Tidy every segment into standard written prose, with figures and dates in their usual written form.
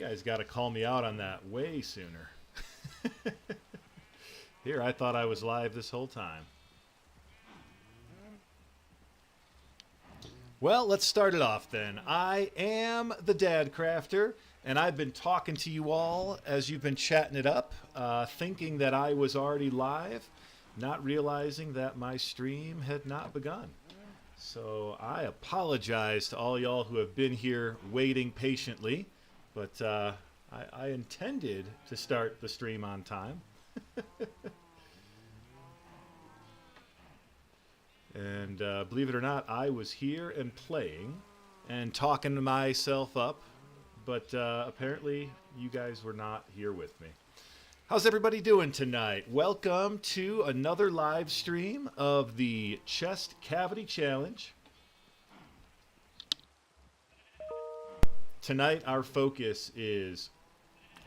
guys got to call me out on that way sooner. Here, I thought I was live this whole time. Well, let's start it off then. I am the Dadcrafter, and I've been talking to you all as you've been chatting it up, thinking that I was already live, not realizing that my stream had not begun. So I apologize to all y'all who have been here waiting patiently, but I intended to start the stream on time. And believe it or not, I was here and playing and talking to myself up, but apparently you guys were not here with me. How's everybody doing tonight? Welcome to another live stream of the Chest Cavity Challenge. Tonight our focus is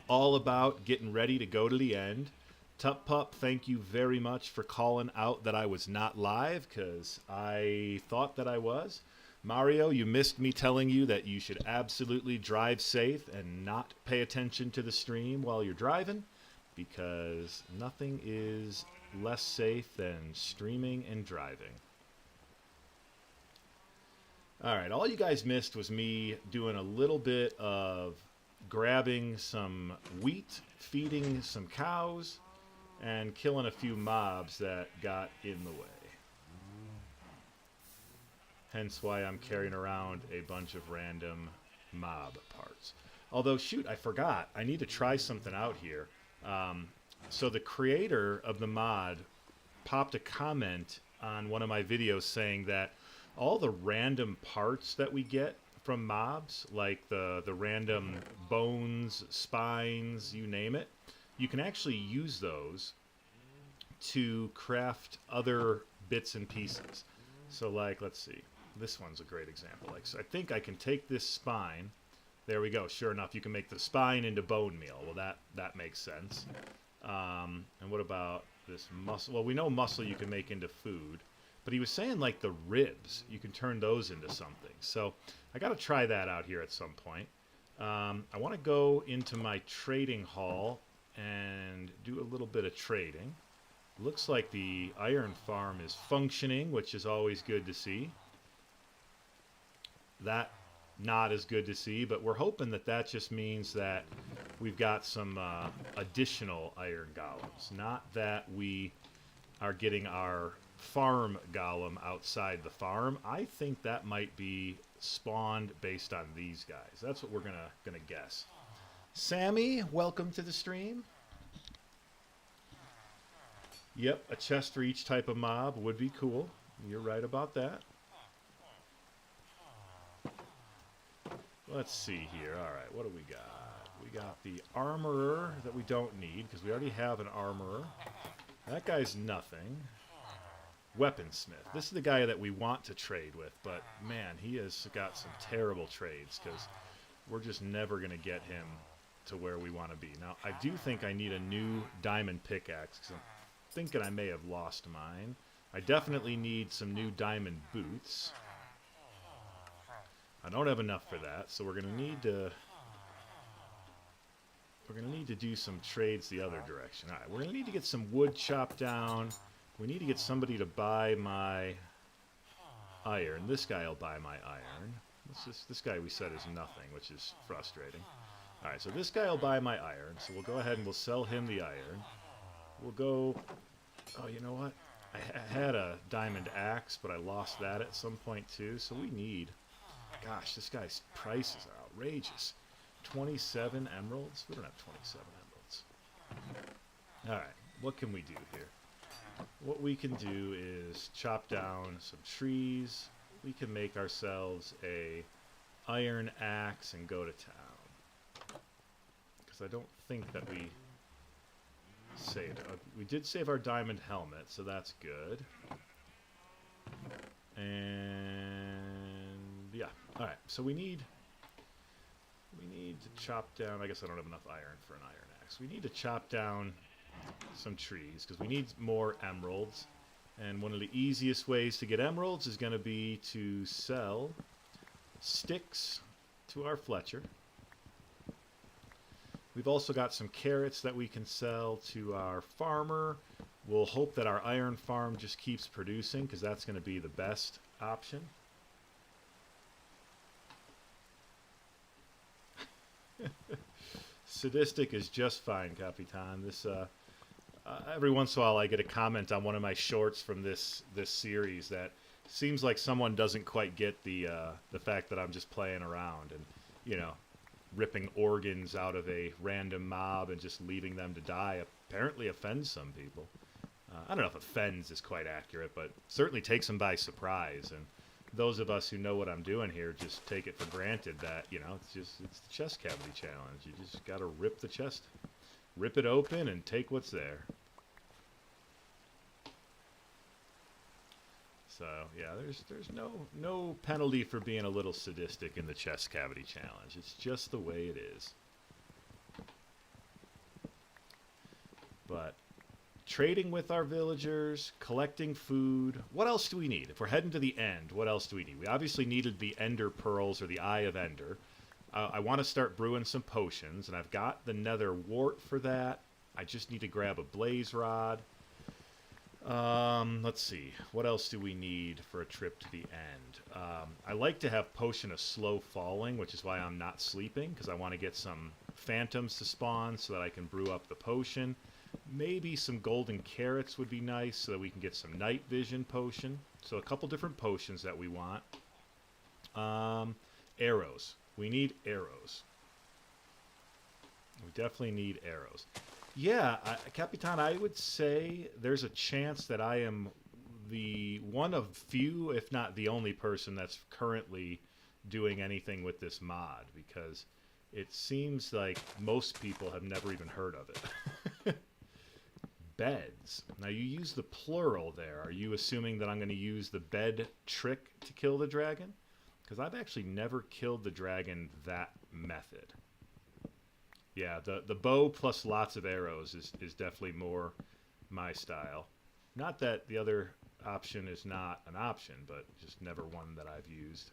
all about getting ready to go to the end. Tup Pup, thank you very much for calling out that I was not live, because I thought that I was. Mario, you missed me telling you that you should absolutely drive safe and not pay attention to the stream while you're driving, because nothing is less safe than streaming and driving. Alright, all you guys missed was me doing a little bit of grabbing some wheat, feeding some cows, and killing a few mobs that got in the way. Hence why I'm carrying around a bunch of random mob parts. Although, shoot, I forgot. I need to try something out here. So the creator of the mod popped a comment on one of my videos saying that all the random parts that we get from mobs, like the random bones, spines, you name it, you can actually use those to craft other bits and pieces. So like, let's see, this one's a great example. Like, so I think I can take this spine. There we go. Sure enough, you can make the spine into bone meal. Well, that makes sense. And what about this muscle? Well, we know muscle you can make into food, but he was saying like the ribs, you can turn those into something. So I got to try that out here at some point. I want to go into my trading hall and do a little bit of trading. Looks like the iron farm is functioning, which is always good to see. That not as good to see, but we're hoping that that just means that we've got some additional iron golems, not that we are getting our farm golem outside the farm. I think that might be spawned based on these guys. That's what we're gonna guess. Sammy, welcome to the stream. Yep, a chest for each type of mob would be cool. You're right about that. Let's see here. All right, what do we got? We got the armorer that we don't need because we already have an armorer. That guy's nothing. Weaponsmith. This is the guy that we want to trade with, but man, he has got some terrible trades because we're just never going to get him to where we want to be. Now, I do think I need a new diamond pickaxe because I'm thinking I may have lost mine. I definitely need some new diamond boots. I don't have enough for that, so we're gonna need to do some trades the other direction. All right, we're gonna need to get some wood chopped down. We need to get somebody to buy my iron. This guy will buy my iron. This guy we said is nothing, which is frustrating. All right, so this guy will buy my iron. So we'll go ahead and we'll sell him the iron. We'll go. Oh, you know what? I had a diamond axe, but I lost that at some point too. So we need. Gosh, this guy's prices are outrageous. 27 emeralds? We don't have 27 emeralds. Alright, what can we do here? What we can do is chop down some trees. We can make ourselves a iron axe and go to town. Because I don't think that we saved it. We did save our diamond helmet, so that's good. And yeah, all right. So we need to chop down. I guess I don't have enough iron for an iron axe. We need to chop down some trees because we need more emeralds. And one of the easiest ways to get emeralds is going to be to sell sticks to our Fletcher. We've also got some carrots that we can sell to our farmer. We'll hope that our iron farm just keeps producing, because that's going to be the best option. Sadistic is just fine, Capitan. This every once in a while I get a comment on one of my shorts from this series that seems like someone doesn't quite get the fact that I'm just playing around and, you know, ripping organs out of a random mob and just leaving them to die. Apparently offends some people. I don't know if offends is quite accurate, but certainly takes them by surprise. And those of us who know what I'm doing here just take it for granted that, you know, it's the chest cavity challenge. You just got to rip the chest, rip it open and take what's there. So yeah, there's no penalty for being a little sadistic in the chest cavity challenge. It's just the way it is. But trading with our villagers, collecting food. What else do we need? If we're heading to the end, what else do we need? We obviously needed the Ender Pearls, or the Eye of Ender. I want to start brewing some potions, and I've got the Nether Wart for that. I just need to grab a Blaze Rod. Let's see. What else do we need for a trip to the end? I like to have Potion of Slow Falling, which is why I'm not sleeping, because I want to get some phantoms to spawn so that I can brew up the potion. Maybe some golden carrots would be nice so that we can get some night vision potion. So a couple different potions that we want. Arrows. We need arrows. We definitely need arrows. Yeah, Capitan, I would say there's a chance that I am the one of few, if not the only person that's currently doing anything with this mod, because it seems like most people have never even heard of it. Beds. Now you use the plural there. Are you assuming that I'm going to use the bed trick to kill the dragon? Because I've actually never killed the dragon that method. Yeah, the bow plus lots of arrows is definitely more my style. Not that the other option is not an option, but just never one that I've used.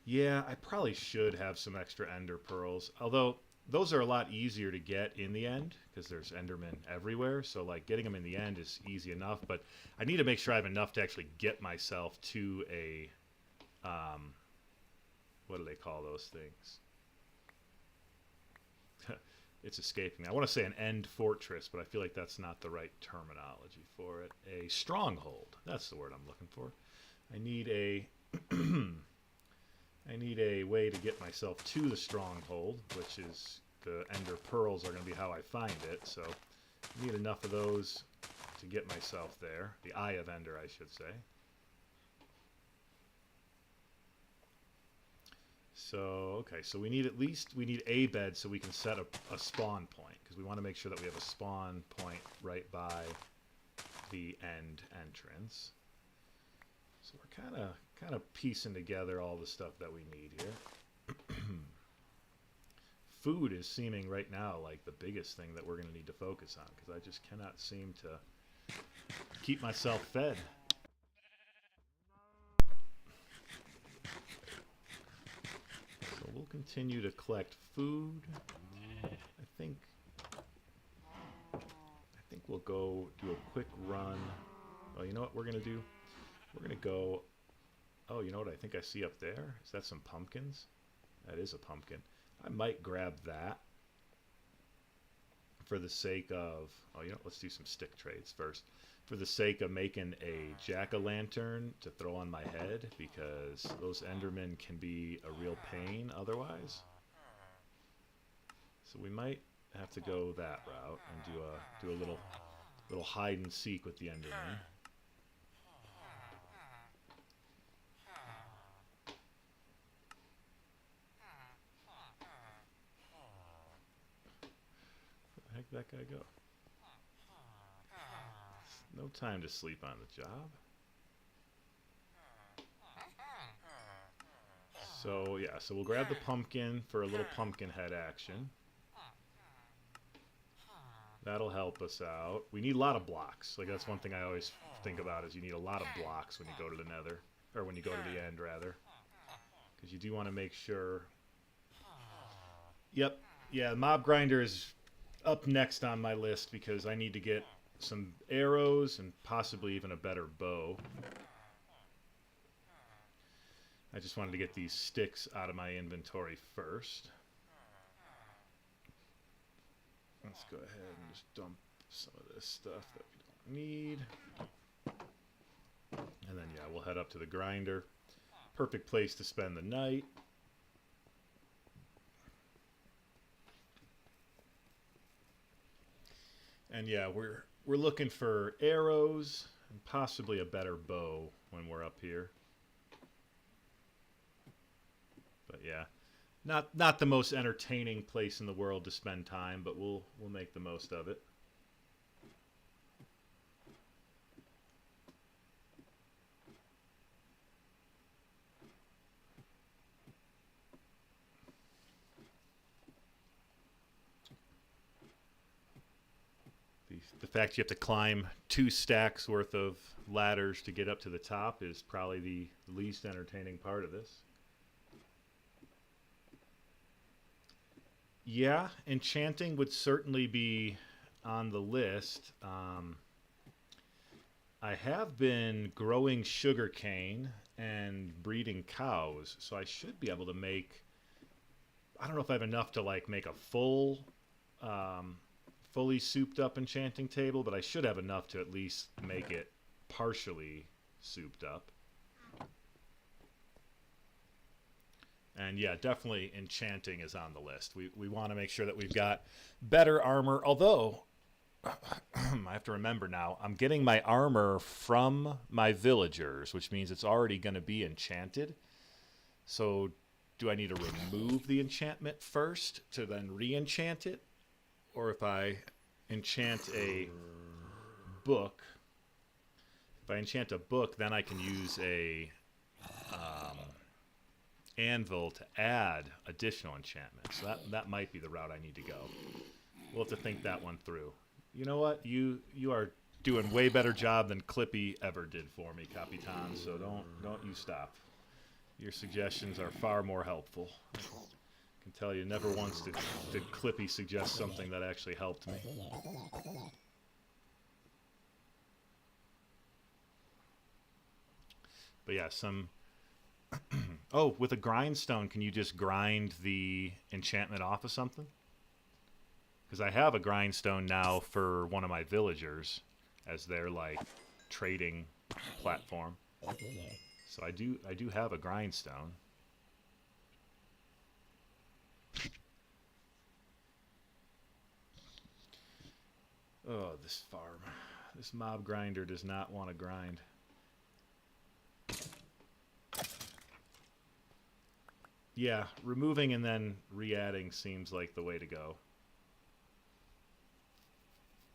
Yeah, I probably should have some extra ender pearls, although those are a lot easier to get in the end because there's endermen everywhere, so like getting them in the end is easy enough, but I need to make sure I have enough to actually get myself to a what do they call those things? It's escaping me. I want to say an end fortress, but I feel like that's not the right terminology for it. A stronghold. That's the word I'm looking for. I need a I need a way to get myself to the stronghold, which is the ender pearls are going to be how I find it. So I need enough of those to get myself there. The Eye of Ender, I should say. So, okay, so we need a bed so we can set a spawn point, because we want to make sure that we have a spawn point right by the end entrance. So we're kind of piecing together all the stuff that we need here. Food is seeming right now like the biggest thing that we're going to need to focus on, because I just cannot seem to keep myself fed. So we'll continue to collect food. I think we'll go do a quick run. Oh, you know what we're going to do? We're going to go... Oh, you know what I think I see up there? Is that some pumpkins? That is a pumpkin. I might grab that for the sake of... Oh, you know, let's do some stick trades first. For the sake of making a jack-o'-lantern to throw on my head, because those endermen can be a real pain otherwise. So we might have to go that route and do a little hide and seek with the endermen. Where the heck did that guy go? No time to sleep on the job. So yeah, so we'll grab the pumpkin for a little pumpkin head action. That'll help us out. We need a lot of blocks. Like, that's one thing I always think about, is you need a lot of blocks when you go to the nether, or when you go to the end rather, because you do want to make sure Yep. Yeah, mob grinder is up next on my list because I need to get some arrows and possibly even a better bow. I just wanted to get these sticks out of my inventory first. Let's go ahead and just dump some of this stuff that we don't need. And then, yeah, we'll head up to the grinder. Perfect place to spend the night. And yeah, we're looking for arrows and possibly a better bow when we're up here. But yeah, not the most entertaining place in the world to spend time, but we'll make the most of it. The fact you have to climb 2 stacks worth of ladders to get up to the top is probably the least entertaining part of this. Yeah, enchanting would certainly be on the list. I have been growing sugarcane and breeding cows, so I should be able to make... I don't know if I have enough to like make a full... fully souped up enchanting table, but I should have enough to at least make it partially souped up. And yeah, definitely enchanting is on the list. We want to make sure that we've got better armor, although I have to remember now, I'm getting my armor from my villagers, which means it's already going to be enchanted. So do I need to remove the enchantment first to then re-enchant it? Or if I enchant a book, then I can use a anvil to add additional enchantments. So that might be the route I need to go. We'll have to think that one through. You know what? You are doing way better job than Clippy ever did for me, Capitan. So don't you stop. Your suggestions are far more helpful. I can tell you, never once did Clippy suggest something that actually helped me. But yeah, some... Oh, with a grindstone, can you just grind the enchantment off of something? Because I have a grindstone now for one of my villagers as their, like, trading platform. So I do have a grindstone. Oh, this farm. This mob grinder does not want to grind. Yeah, removing and then re-adding seems like the way to go.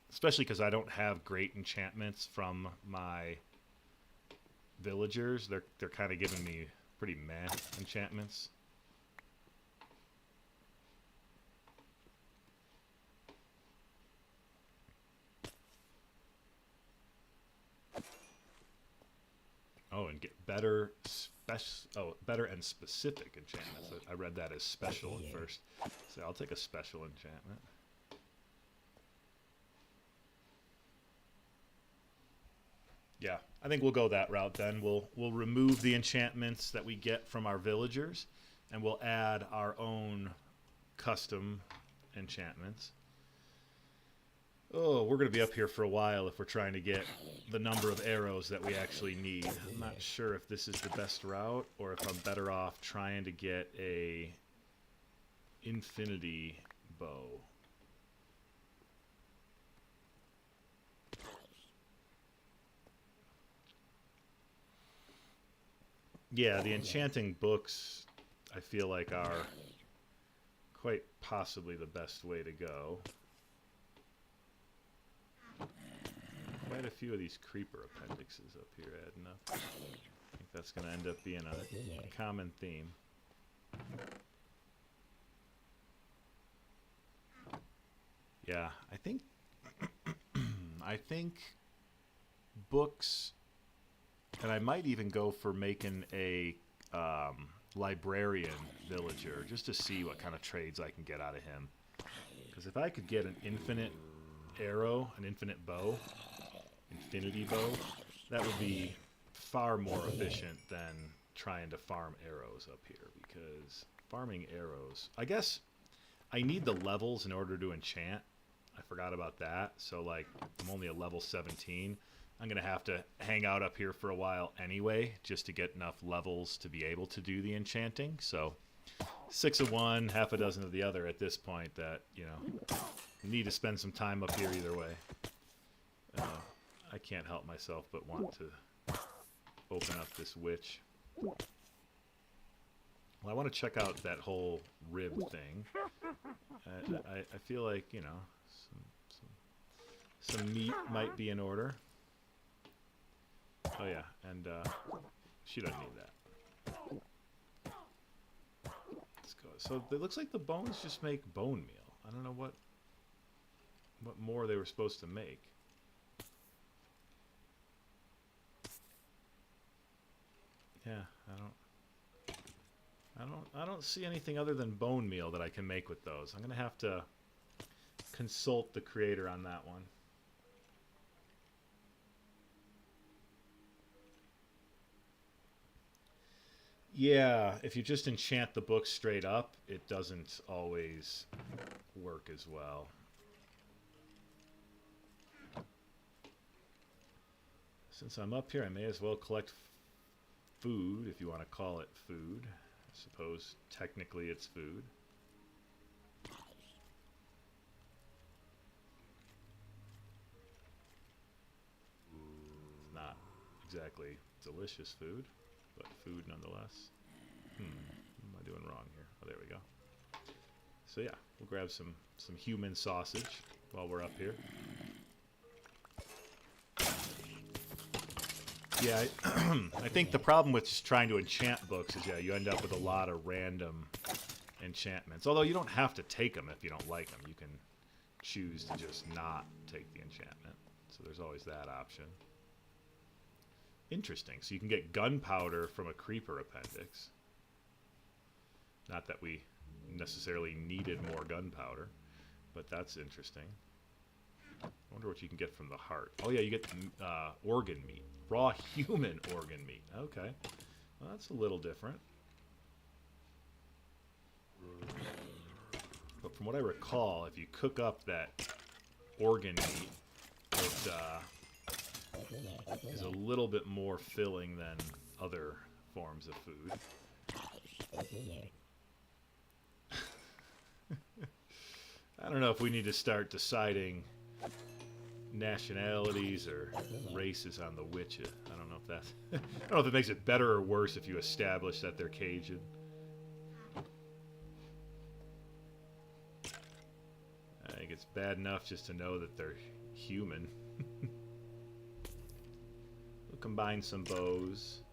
Especially because I don't have great enchantments from my villagers. They're kind of giving me pretty meh enchantments. Oh, and get better better and specific enchantments. I read that as special at first. So I'll take a special enchantment. Yeah, I think we'll go that route then. We'll remove the enchantments that we get from our villagers, and we'll add our own custom enchantments. Oh, we're going to be up here for a while if we're trying to get the number of arrows that we actually need. I'm not sure if this is the best route or if I'm better off trying to get a infinity bow. Yeah, the enchanting books, I feel like, are quite possibly the best way to go. Quite a few of these creeper appendixes up here adding up. I think that's going to end up being a common theme. Yeah, I think books, and I might even go for making a librarian villager just to see what kind of trades I can get out of him. Because if I could get an infinite arrow, an infinite bow, infinity bow, that would be far more efficient than trying to farm arrows up here. Because farming arrows, I guess I need the levels in order to enchant. I forgot about that. So like I'm only a level 17. I'm going to have to hang out up here for a while anyway, just to get enough levels to be able to do the enchanting. So 6 of one, half a dozen of the other at this point that, you know, need to spend some time up here either way. I can't help myself but want to open up this witch. Well, I want to check out that whole rib thing. I feel like, you know, some meat might be in order. Oh yeah, and she doesn't need that. Let's go. So it looks like the bones just make bone meal. I don't know what more they were supposed to make. Yeah, I don't see anything other than bone meal that I can make with those. I'm gonna have to consult the creator on that one. Yeah, if you just enchant the book straight up, it doesn't always work as well. Since I'm up here, I may as well collect food, if you want to call it food. I suppose technically it's food. Not exactly delicious food, but food nonetheless. What am I doing wrong here? Oh, there we go. So yeah, we'll grab some human sausage while we're up here. Yeah, I think the problem with just trying to enchant books is, yeah, you end up with a lot of random enchantments. Although you don't have to take them if you don't like them. You can choose to just not take the enchantment. So there's always that option. Interesting. So you can get gunpowder from a creeper appendix. Not that we necessarily needed more gunpowder, but that's interesting. I wonder what you can get from the heart. Oh yeah, you get organ meat. Raw human organ meat. Okay. Well, that's a little different. But from what I recall, if you cook up that organ meat, it is a little bit more filling than other forms of food. I don't know if we need to start deciding nationalities or races on the witches. I don't know if that's I don't know if it makes it better or worse if you establish that they're Cajun. I think it's bad enough just to know that they're human. We'll combine some bows.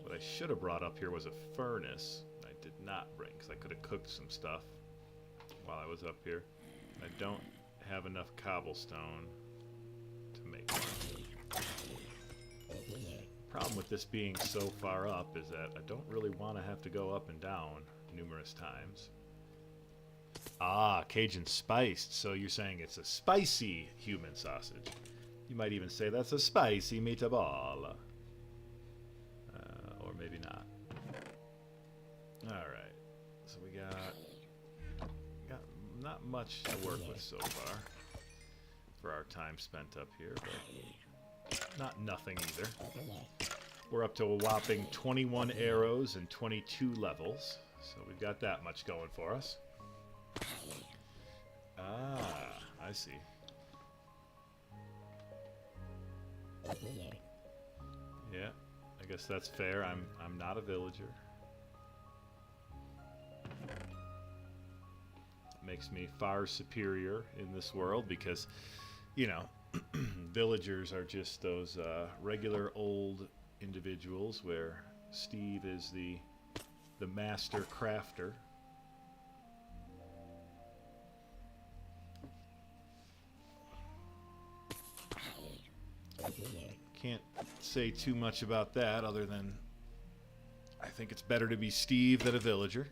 What I should have brought up here was a furnace. I did not bring, because I could have cooked some stuff while I was up here. I don't have enough cobblestone to make one. Problem with this being so far up is that I don't really want to have to go up and down numerous times. Ah, Cajun spiced. So you're saying it's a spicy human sausage. You might even say that's a spicy meatball. Or maybe not. Alright. So we got not much to work with so far for our time spent up here, but not nothing either. We're up to a whopping 21 arrows and 22 levels, so we've got that much going for us. Ah, I see. Yeah, I guess that's fair. I'm not a villager. Makes me far superior in this world because, you know, villagers are just those regular old individuals where Steve is the master crafter. Can't say too much about that other than I think it's better to be Steve than a villager.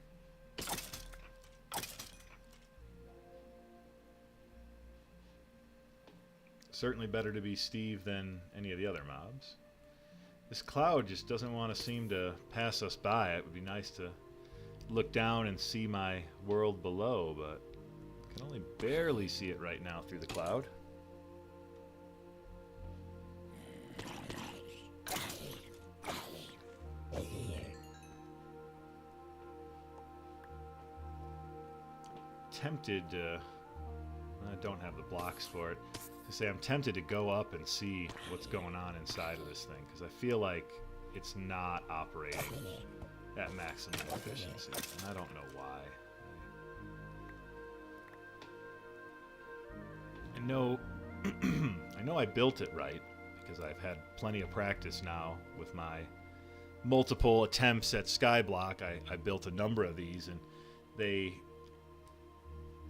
Certainly better to be Steve than any of the other mobs. This cloud just doesn't want to seem to pass us by. It would be nice to look down and see my world below, but I can only barely see it right now through the cloud. Tempted to... I don't have the blocks for it. To say I'm tempted to go up and see what's going on inside of this thing, because I feel like it's not operating at maximum efficiency, and I don't know why. I know I built it right, because I've had plenty of practice now with my multiple attempts at Skyblock. I built a number of these, and they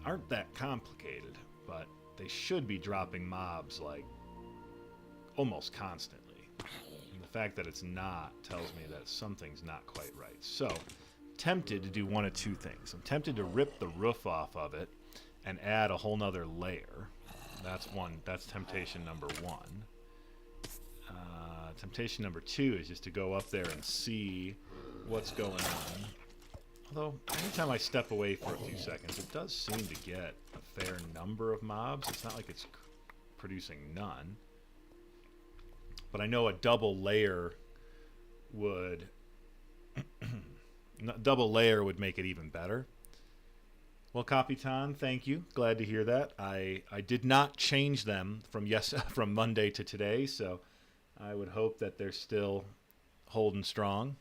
aren't that complicated, but they should be dropping mobs like almost constantly. And the fact that it's not tells me that something's not quite right. So, tempted to do one of two things. I'm tempted to rip the roof off of it and add a whole nother layer. That's temptation number one. Temptation number two is just to go up there and see what's going on. Although, anytime I step away for a few seconds, it does seem to get a fair number of mobs. It's not like it's producing none. But I know a double layer would... double layer would make it even better. Well, Capitan, thank you. Glad to hear that. I did not change them from Monday to today, so I would hope that they're still holding strong.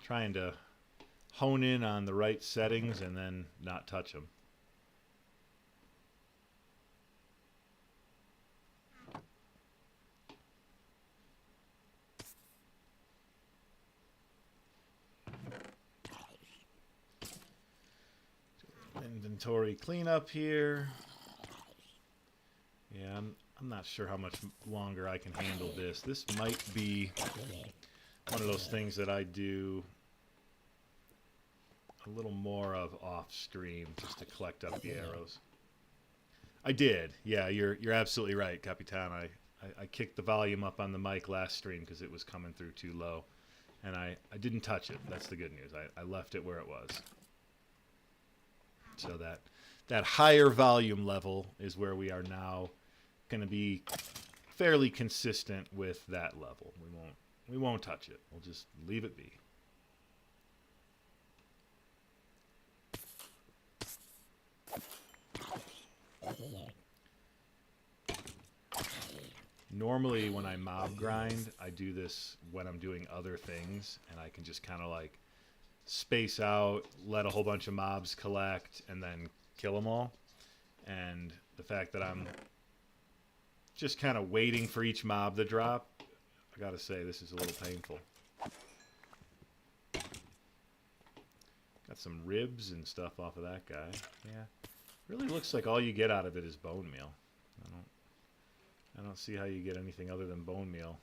Trying to hone in on the right settings and then not touch them. Inventory cleanup here. Yeah, I'm not sure how much longer I can handle this. This might be one of those things that I do a little more of off stream just to collect up the arrows. I did. Yeah, you're absolutely right, Capitan. I kicked the volume up on the mic last stream because it was coming through too low. And I didn't touch it. That's the good news. I left it where it was. So that higher volume level is where we are now going to be fairly consistent with that level. We won't touch it. We'll just leave it be. Normally when I mob grind, I do this when I'm doing other things, and I can just kind of like space out, let a whole bunch of mobs collect, and then kill them all. And the fact that I'm just kind of waiting for each mob to drop, I gotta say, this is a little painful. Got some ribs and stuff off of that guy. Yeah, really looks like all you get out of it is bone meal. I don't see how you get anything other than bone meal.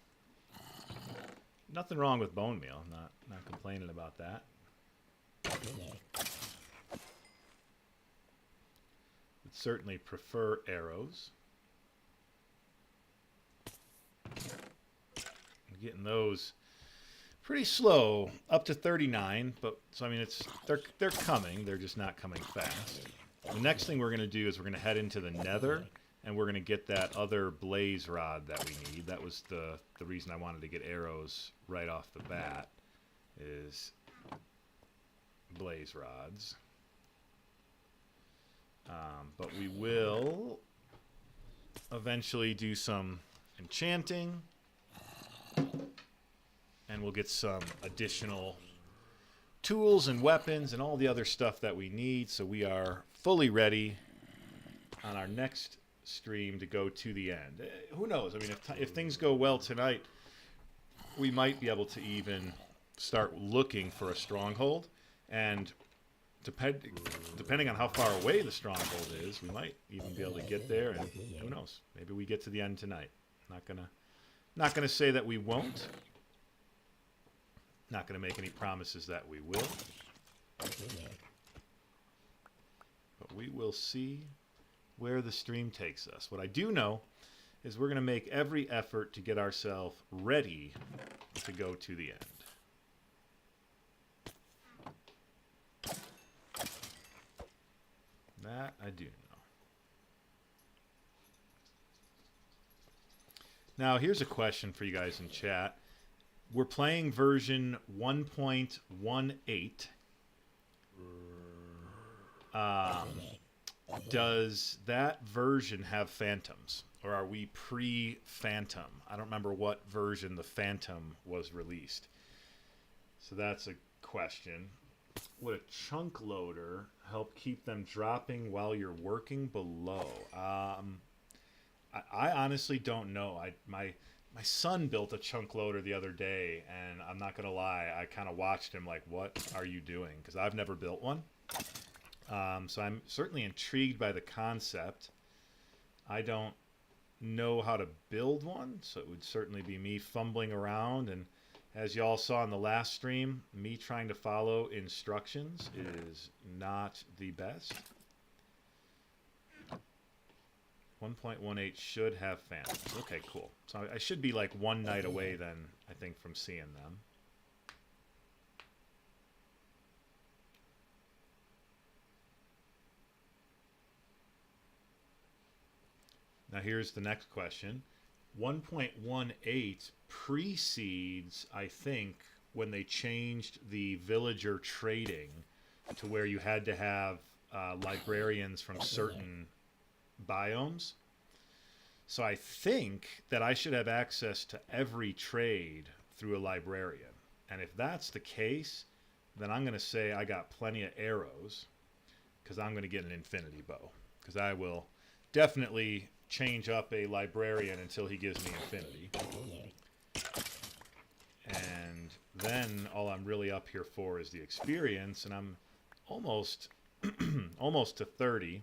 Nothing wrong with bone meal. Not complaining about that. Would certainly prefer arrows. I'm getting those pretty slow, up to 39. But so I mean, they're coming. They're just not coming fast. The next thing we're going to do is we're going to head into the Nether, and we're going to get that other blaze rod that we need. That was the reason I wanted to get arrows right off the bat, is blaze rods. But we will eventually do some enchanting, and we'll get some additional tools and weapons and all the other stuff that we need, so we are fully ready on our next stream to go to the end. Who knows? I mean, if things go well tonight, we might be able to even start looking for a stronghold, and depending on how far away the stronghold is, we might even be able to get there, and who knows? Maybe we get to the end tonight. Not gonna say that we won't. Not gonna make any promises that we will. But we will see where the stream takes us. What I do know is we're gonna make every effort to get ourselves ready to go to the end. That I do know. Now, here's a question for you guys in chat. We're playing version 1.18. Does that version have phantoms? Or are we pre-phantom? I don't remember what version the phantom was released. So that's a question. Would a chunk loader help keep them dropping while you're working below? I honestly don't know. My son built a chunk loader the other day, and I'm not gonna lie, I kind of watched him like, what are you doing? Because I've never built one. So I'm certainly intrigued by the concept. I don't know how to build one, so it would certainly be me fumbling around, and as y'all saw in the last stream, me trying to follow instructions is not the best. 1.18 should have phantoms. Okay, cool. So I should be like one night away then, I think, from seeing them. Now here's the next question. 1.18 precedes, I think, when they changed the villager trading to where you had to have librarians from certain biomes. So I think that I should have access to every trade through a librarian. And if that's the case, then I'm going to say I got plenty of arrows, because I'm going to get an infinity bow. Because I will definitely change up a librarian until he gives me infinity. And then all I'm really up here for is the experience, and I'm almost almost to 30.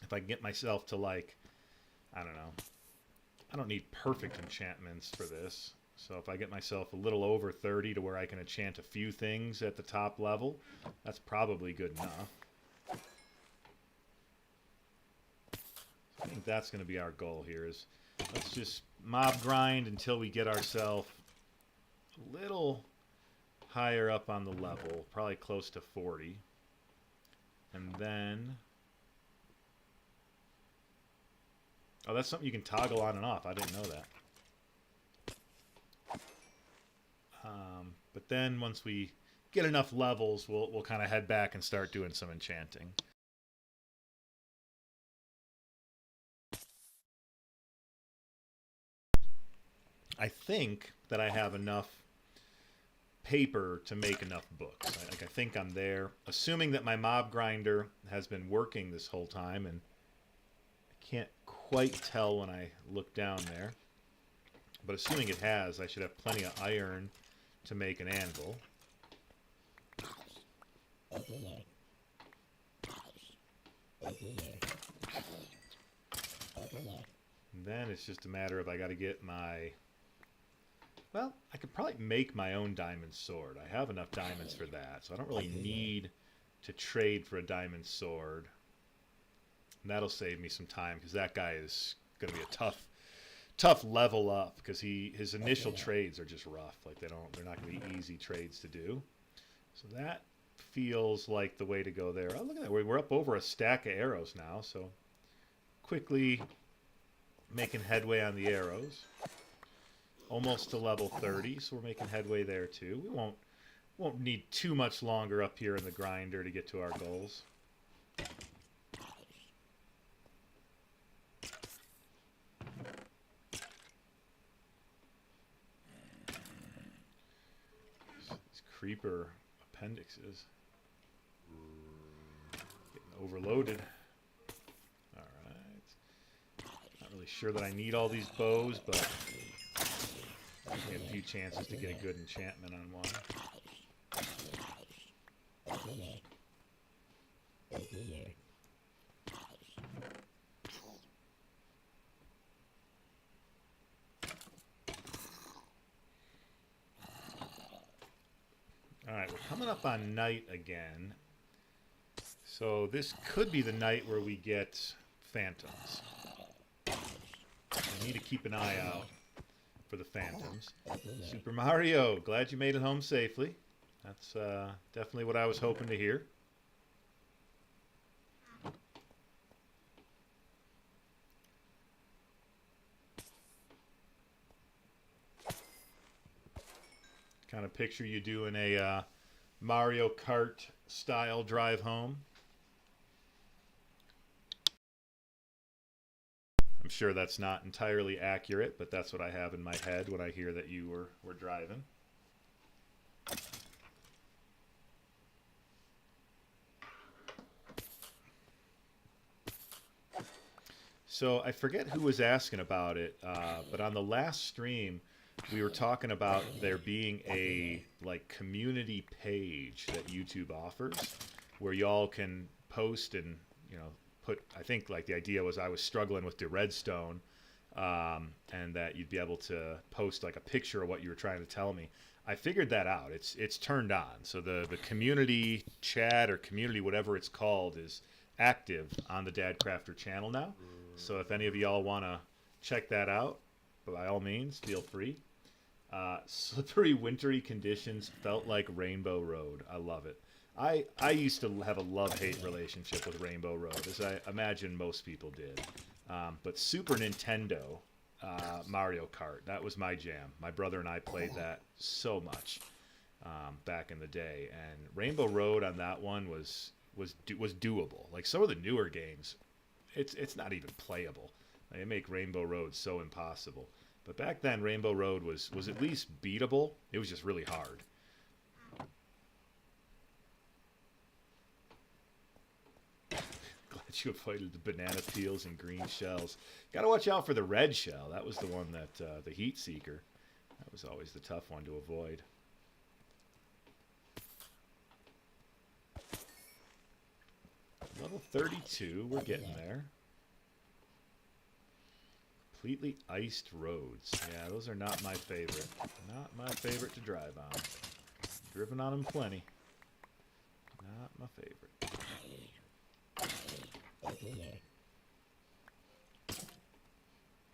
If I can get myself to, like, I don't know, I don't need perfect enchantments for this. So if I get myself a little over 30 to where I can enchant a few things at the top level, that's probably good enough. I think that's going to be our goal here, is let's just mob grind until we get ourselves a little higher up on the level, probably close to 40. And then... oh, that's something you can toggle on and off. I didn't know that. But then once we get enough levels, we'll kind of head back and start doing some enchanting. I think that I have enough paper to make enough books. I think I'm there. Assuming that my mob grinder has been working this whole time, and I can't quite tell when I look down there. But assuming it has, I should have plenty of iron to make an anvil. And then it's just a matter of I got to get my... well, I could probably make my own diamond sword. I have enough diamonds for that, so I don't really need to trade for a diamond sword. And that'll save me some time, because that guy is going to be a tough level up, because his initial trades are just rough. Like they're not going to be easy trades to do. So that feels like the way to go there. Oh, look at that. We're up over a stack of arrows now, so quickly making headway on the arrows. Almost to level 30, so we're making headway there too. We won't need too much longer up here in the grinder to get to our goals. These creeper appendixes getting overloaded. Alright. Not really sure that I need all these bows, but I have a few chances to get a good enchantment on one. we're coming up on night again. So this could be the night where we get phantoms. I need to keep an eye out for the phantoms. Super Mario, glad you made it home safely. That's definitely what I was hoping to hear. Kind of picture you doing a Mario Kart style drive home. I'm sure that's not entirely accurate, but that's what I have in my head when I hear that you were driving. So I forget who was asking about it, but on the last stream, we were talking about there being a like community page that YouTube offers, where y'all can post and put. I think like the idea was I was struggling with the redstone, and that you'd be able to post like a picture of what you were trying to tell me. I figured that out. It's turned on, so the community chat or community whatever it's called is active on the Dadcrafter channel now. So if any of y'all want to check that out, by all means, feel free. Slippery, wintry conditions felt like Rainbow Road. I love it. I used to have a love-hate relationship with Rainbow Road, as I imagine most people did. But Super Nintendo Mario Kart, that was my jam. My brother and I played that so much back in the day. And Rainbow Road on that one was doable. Like some of the newer games, it's not even playable. They make Rainbow Road so impossible. But back then, Rainbow Road was at least beatable. It was just really hard. Glad you avoided the banana peels and green shells. Got to watch out for the red shell. That was the one that the heat seeker. That was always the tough one to avoid. Level 32, we're getting there. Completely iced roads. Yeah, those are not my favorite. Not my favorite to drive on. Driven on them plenty. Not my favorite.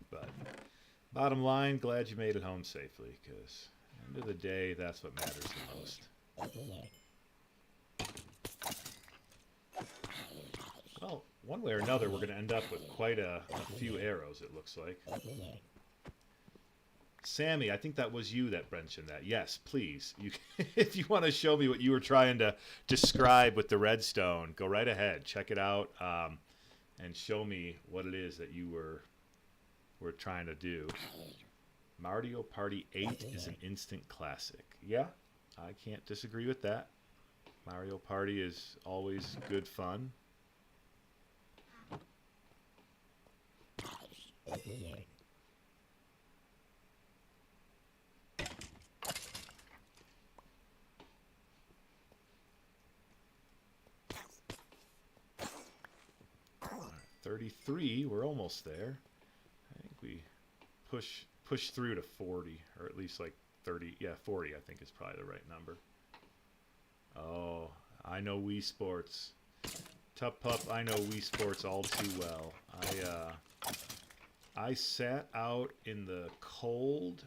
But bottom line, glad you made it home safely, because at the end of the day, that's what matters the most. Well, one way or another, we're going to end up with quite a few arrows, it looks like. Sammy, I think that was you that mentioned that. Yes, please. If you want to show me what you were trying to describe with the redstone, go right ahead. Check it out and show me what it is that you were trying to do. Mario Party 8 is an instant classic. Yeah, I can't disagree with that. Mario Party is always good fun. 33, we're almost there. I think we push through to 40, or at least like 30. Yeah, 40 I think is probably the right number. Oh, I know Wii Sports. Tup Pup, I know Wii Sports all too well. I sat out in the cold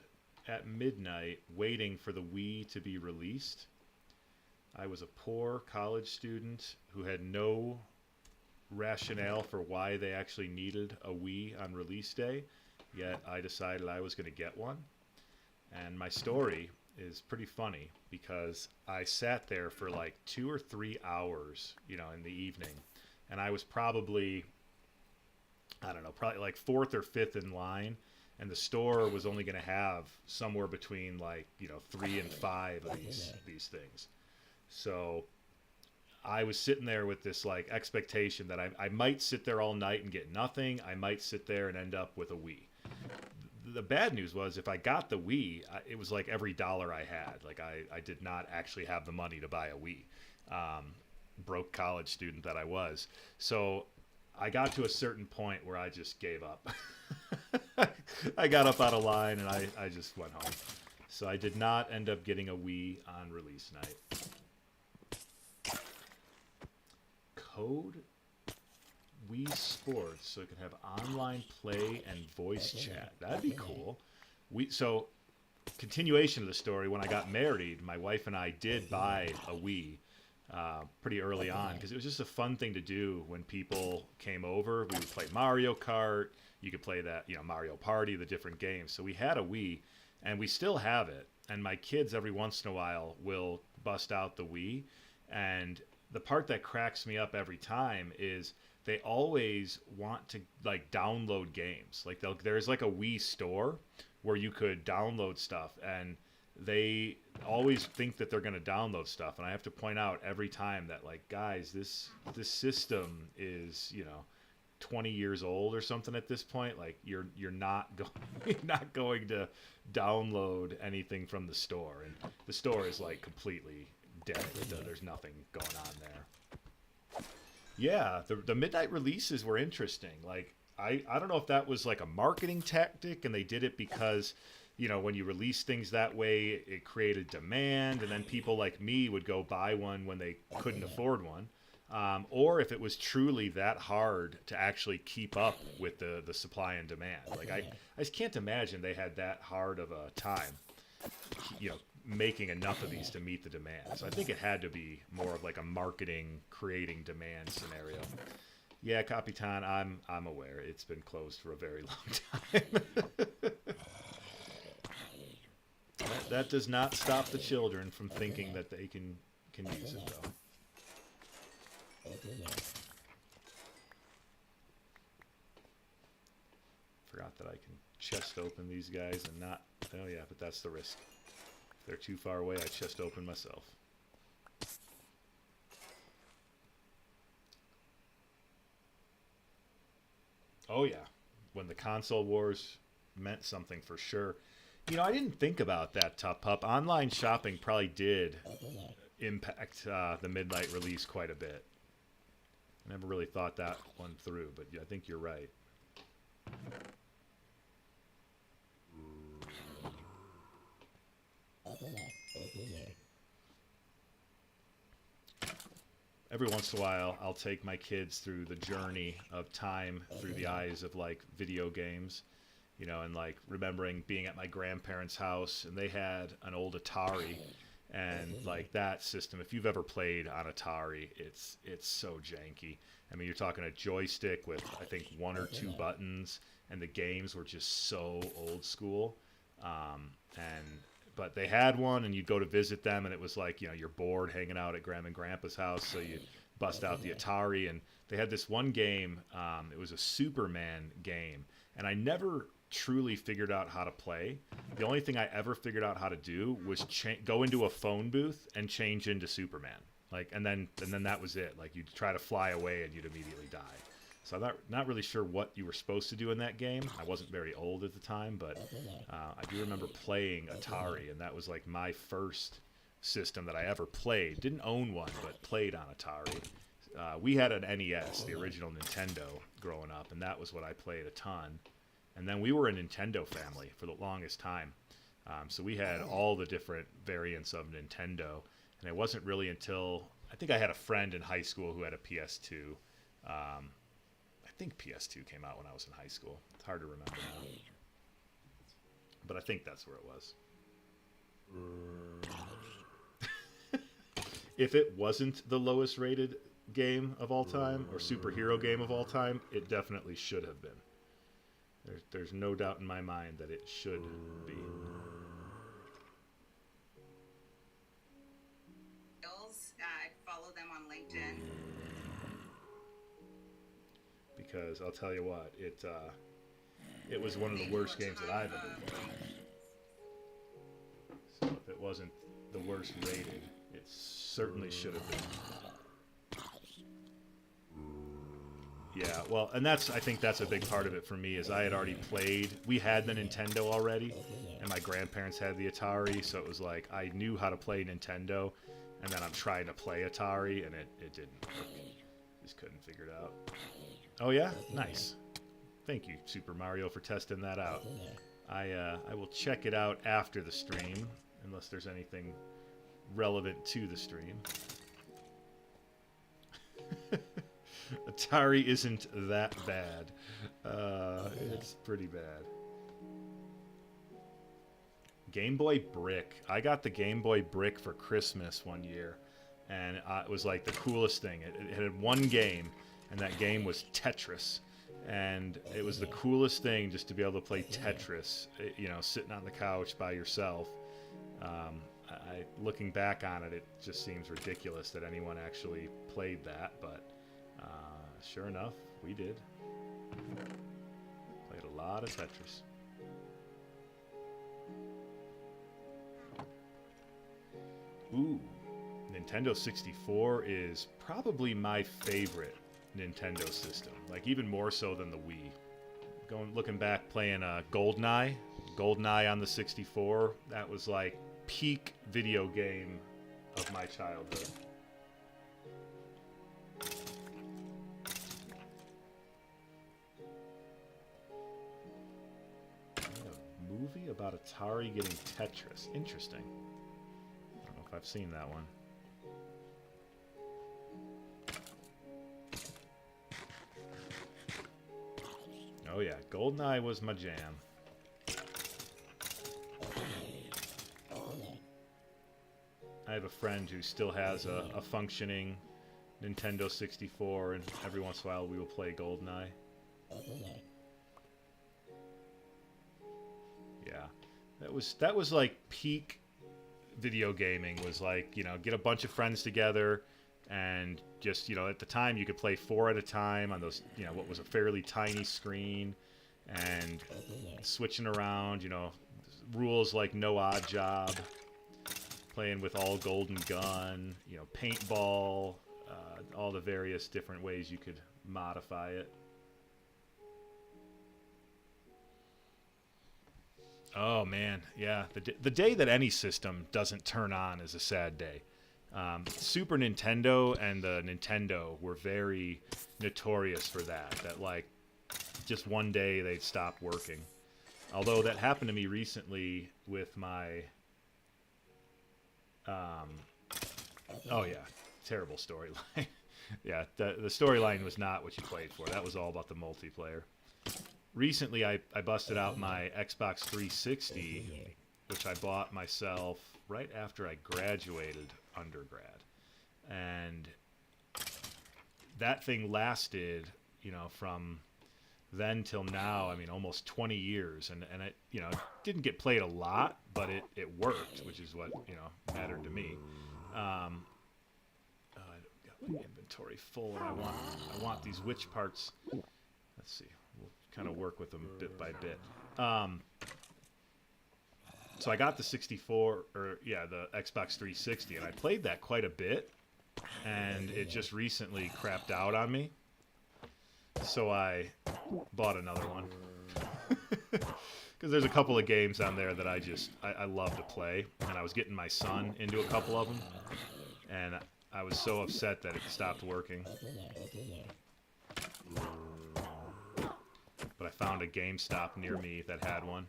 at midnight waiting for the Wii to be released. I was a poor college student who had no rationale for why they actually needed a Wii on release day, yet I decided I was going to get one. And my story is pretty funny because I sat there for like 2 or 3 hours, in the evening, and I was probably, I don't know, probably like 4th or 5th in line, and the store was only going to have somewhere between like 3 and 5 of these things. So I was sitting there with this like expectation that I might sit there all night and get nothing. I might sit there and end up with a Wii. The bad news was if I got the Wii, it was like every dollar I had. Like I did not actually have the money to buy a Wii. Broke college student that I was. So I got to a certain point where I just gave up. I got up out of line and I just went home. So I did not end up getting a Wii on release night. code Wii Sports so it can have online play and voice chat. That'd be cool. So, continuation of the story, when I got married, my wife and I did buy a Wii pretty early on because it was just a fun thing to do when people came over. We would play Mario Kart. You could play that, Mario Party, the different games. So we had a Wii, and we still have it. And my kids every once in a while will bust out the Wii. And the part that cracks me up every time is they always want to like download games. Like there's like a Wii store where you could download stuff, and they always think that they're going to download stuff. And I have to point out every time that, like, guys, this system is 20 years old or something at this point. Like you're not going to download anything from the store, and the store is like completely dead. There's nothing going on there. Yeah, the midnight releases were interesting. Like I don't know if that was like a marketing tactic and they did it because when you release things that way, it created demand, and then people like me would go buy one when they couldn't afford one. Or if it was truly that hard to actually keep up with the supply and demand. Like I just can't imagine they had that hard of a time, making enough of these to meet the demand. So I think it had to be more of like a marketing, creating demand scenario. Yeah, Capitan, I'm aware. It's been closed for a very long time. That does not stop the children from thinking that they can use it, though. Forgot that I can chest open these guys and not... Oh yeah, but that's the risk. If they're too far away, I chest open myself. Oh yeah, when the console wars meant something for sure. I didn't think about that, Tough Pup. Online shopping probably did impact the midnight release quite a bit. I never really thought that one through, but yeah, I think you're right. Every once in a while, I'll take my kids through the journey of time through the eyes of like video games, and like remembering being at my grandparents' house, and they had an old Atari. And like that system, if you've ever played on Atari, it's so janky. I mean, you're talking a joystick with, I think, 1 or 2 buttons, and the games were just so old school. But they had one, and you'd go to visit them, and it was like, you're bored hanging out at Grandma and Grandpa's house, so you bust out the Atari, and they had this one game. It was a Superman game, and I never truly figured out how to play. The only thing I ever figured out how to do was go into a phone booth and change into Superman. Like, and then that was it. Like, you'd try to fly away and you'd immediately die. So I'm not really sure what you were supposed to do in that game. I wasn't very old at the time, but I do remember playing Atari, and that was like my first system that I ever played. Didn't own one, but played on Atari. We had an NES, the original Nintendo, growing up, and that was what I played a ton. And then we were a Nintendo family for the longest time. So we had all the different variants of Nintendo. And it wasn't really until, I think I had a friend in high school who had a PS2. I think PS2 came out when I was in high school. It's hard to remember now. But I think that's where it was. If it wasn't the lowest rated game of all time, or superhero game of all time, it definitely should have been. There's no doubt in my mind that it should be. I follow them on LinkedIn. Because I'll tell you what, it was one of the worst games that I've ever played. So if it wasn't the worst rated, it certainly should have been. Yeah, well, and I think that's a big part of it for me, is I had already played. We had the Nintendo already, and my grandparents had the Atari, so it was like I knew how to play Nintendo, and then I'm trying to play Atari, and it didn't work. Just couldn't figure it out. Oh yeah? Nice. Thank you, Super Mario, for testing that out. I will check it out after the stream, unless there's anything relevant to the stream. Atari isn't that bad. It's pretty bad. Game Boy Brick. I got the Game Boy Brick for Christmas one year, and it was like the coolest thing. It had one game, and that game was Tetris. And it was the coolest thing just to be able to play Tetris, you know, sitting on the couch by yourself. Looking back on it, it just seems ridiculous that anyone actually played that, but sure enough, we did. Played a lot of Tetris. Ooh, Nintendo 64 is probably my favorite Nintendo system, like even more so than the Wii. Looking back, playing GoldenEye on the 64, that was like peak video game of my childhood. A movie about Atari getting Tetris. Interesting. I don't know if I've seen that one. Oh yeah, GoldenEye was my jam. I have a friend who still has a functioning Nintendo 64, and every once in a while we will play GoldenEye. Yeah, that was like peak video gaming. Was like, you know, get a bunch of friends together. And just, you know, at the time you could play 4 at a time on those, you know, what was a fairly tiny screen, and switching around, you know, rules like no odd job, playing with all golden gun, you know, paintball, all the various different ways you could modify it. Oh man, yeah, the day that any system doesn't turn on is a sad day. Super Nintendo and the Nintendo were very notorious for that. That like, just one day they'd stop working. Although that happened to me recently with my... oh yeah, terrible storyline. Yeah, the storyline was not what you played for. That was all about the multiplayer. Recently I busted out my Xbox 360, which I bought myself right after I graduated undergrad, and that thing lasted, you know, from then till now. I mean, almost 20 years, and it, you know, didn't get played a lot, but it worked, which is what, you know, mattered to me. I got my inventory full, and I want these witch parts. Let's see, we'll kind of work with them bit by bit. So I got the 64, or yeah, the Xbox 360, and I played that quite a bit, and it just recently crapped out on me. So I bought another one. Because there's a couple of games on there that I love to play, and I was getting my son into a couple of them, and I was so upset that it stopped working. But I found a GameStop near me that had one.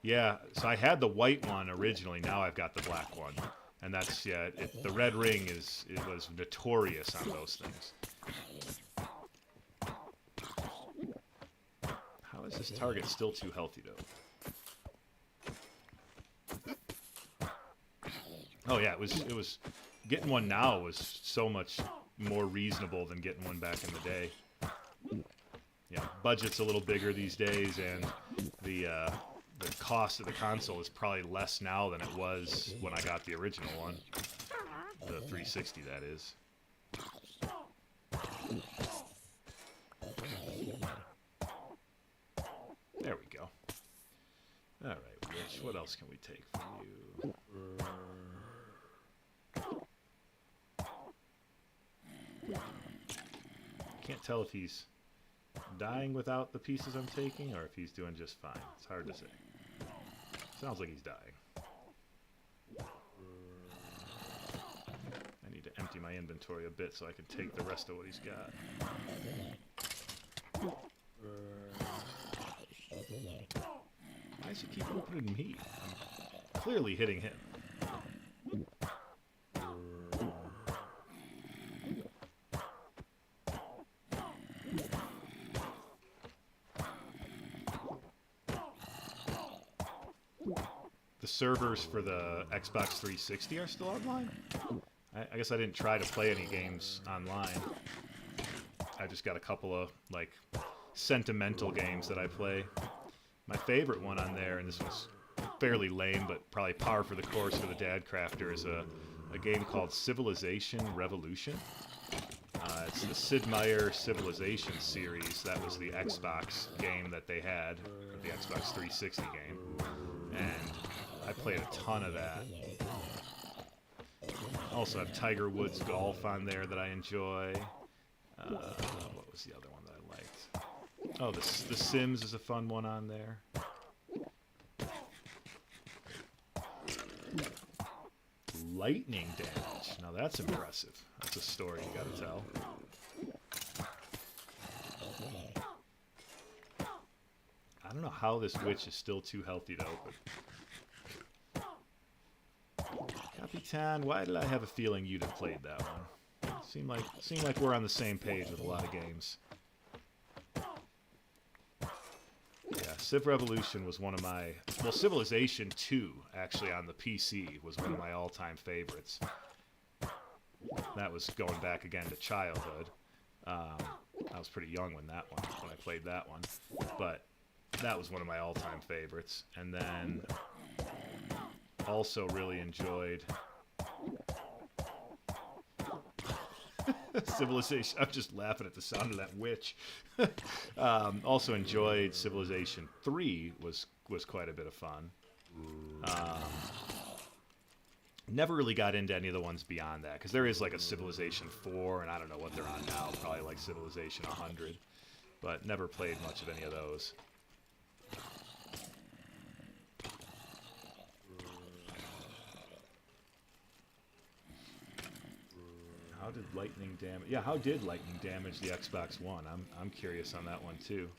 Yeah, so I had the white one originally. Now I've got the black one, and that's, yeah. The red ring was notorious on those things. How is this target still too healthy though? Oh yeah, it was getting one now was so much more reasonable than getting one back in the day. Yeah, budget's a little bigger these days, and the cost of the console is probably less now than it was when I got the original one. The 360, that is. There we go. Alright, Rich, what else can we take from you? Can't tell if he's dying without the pieces I'm taking, or if he's doing just fine. It's hard to say. Sounds like he's dying. I need to empty my inventory a bit so I can take the rest of what he's got. Why does he keep opening me? I'm clearly hitting him. the servers for the Xbox 360 are still online. I guess I didn't try to play any games online. I just got a couple of, like, sentimental games that I play. My favorite one on there, and this was fairly lame, but probably par for the course for the Dadcrafter, is a game called Civilization Revolution. It's the Sid Meier Civilization series. That was the Xbox game that they had, the Xbox 360 game. And I played a ton of that. Also have Tiger Woods Golf on there that I enjoy. What was the other one that I liked? Oh, the Sims is a fun one on there. Lightning damage. Now that's impressive. That's a story you gotta tell. I don't know how this witch is still too healthy to open. Capitan, why did I have a feeling you'd have played that one? Seemed like we're on the same page with a lot of games. Yeah, Civ Revolution was one of my... Well, Civilization 2, actually, on the PC, was one of my all-time favorites. That was going back again to childhood. I was pretty young when I played that one. But that was one of my all-time favorites. And then also really enjoyed... Civilization. I'm just laughing at the sound of that witch. Also enjoyed Civilization 3. Was quite a bit of fun. Never really got into any of the ones beyond that, because there is like a Civilization 4, and I don't know what they're on now. Probably like Civilization 100, but never played much of any of those. How did lightning damage? Yeah, how did lightning damage the Xbox One? I'm curious on that one too.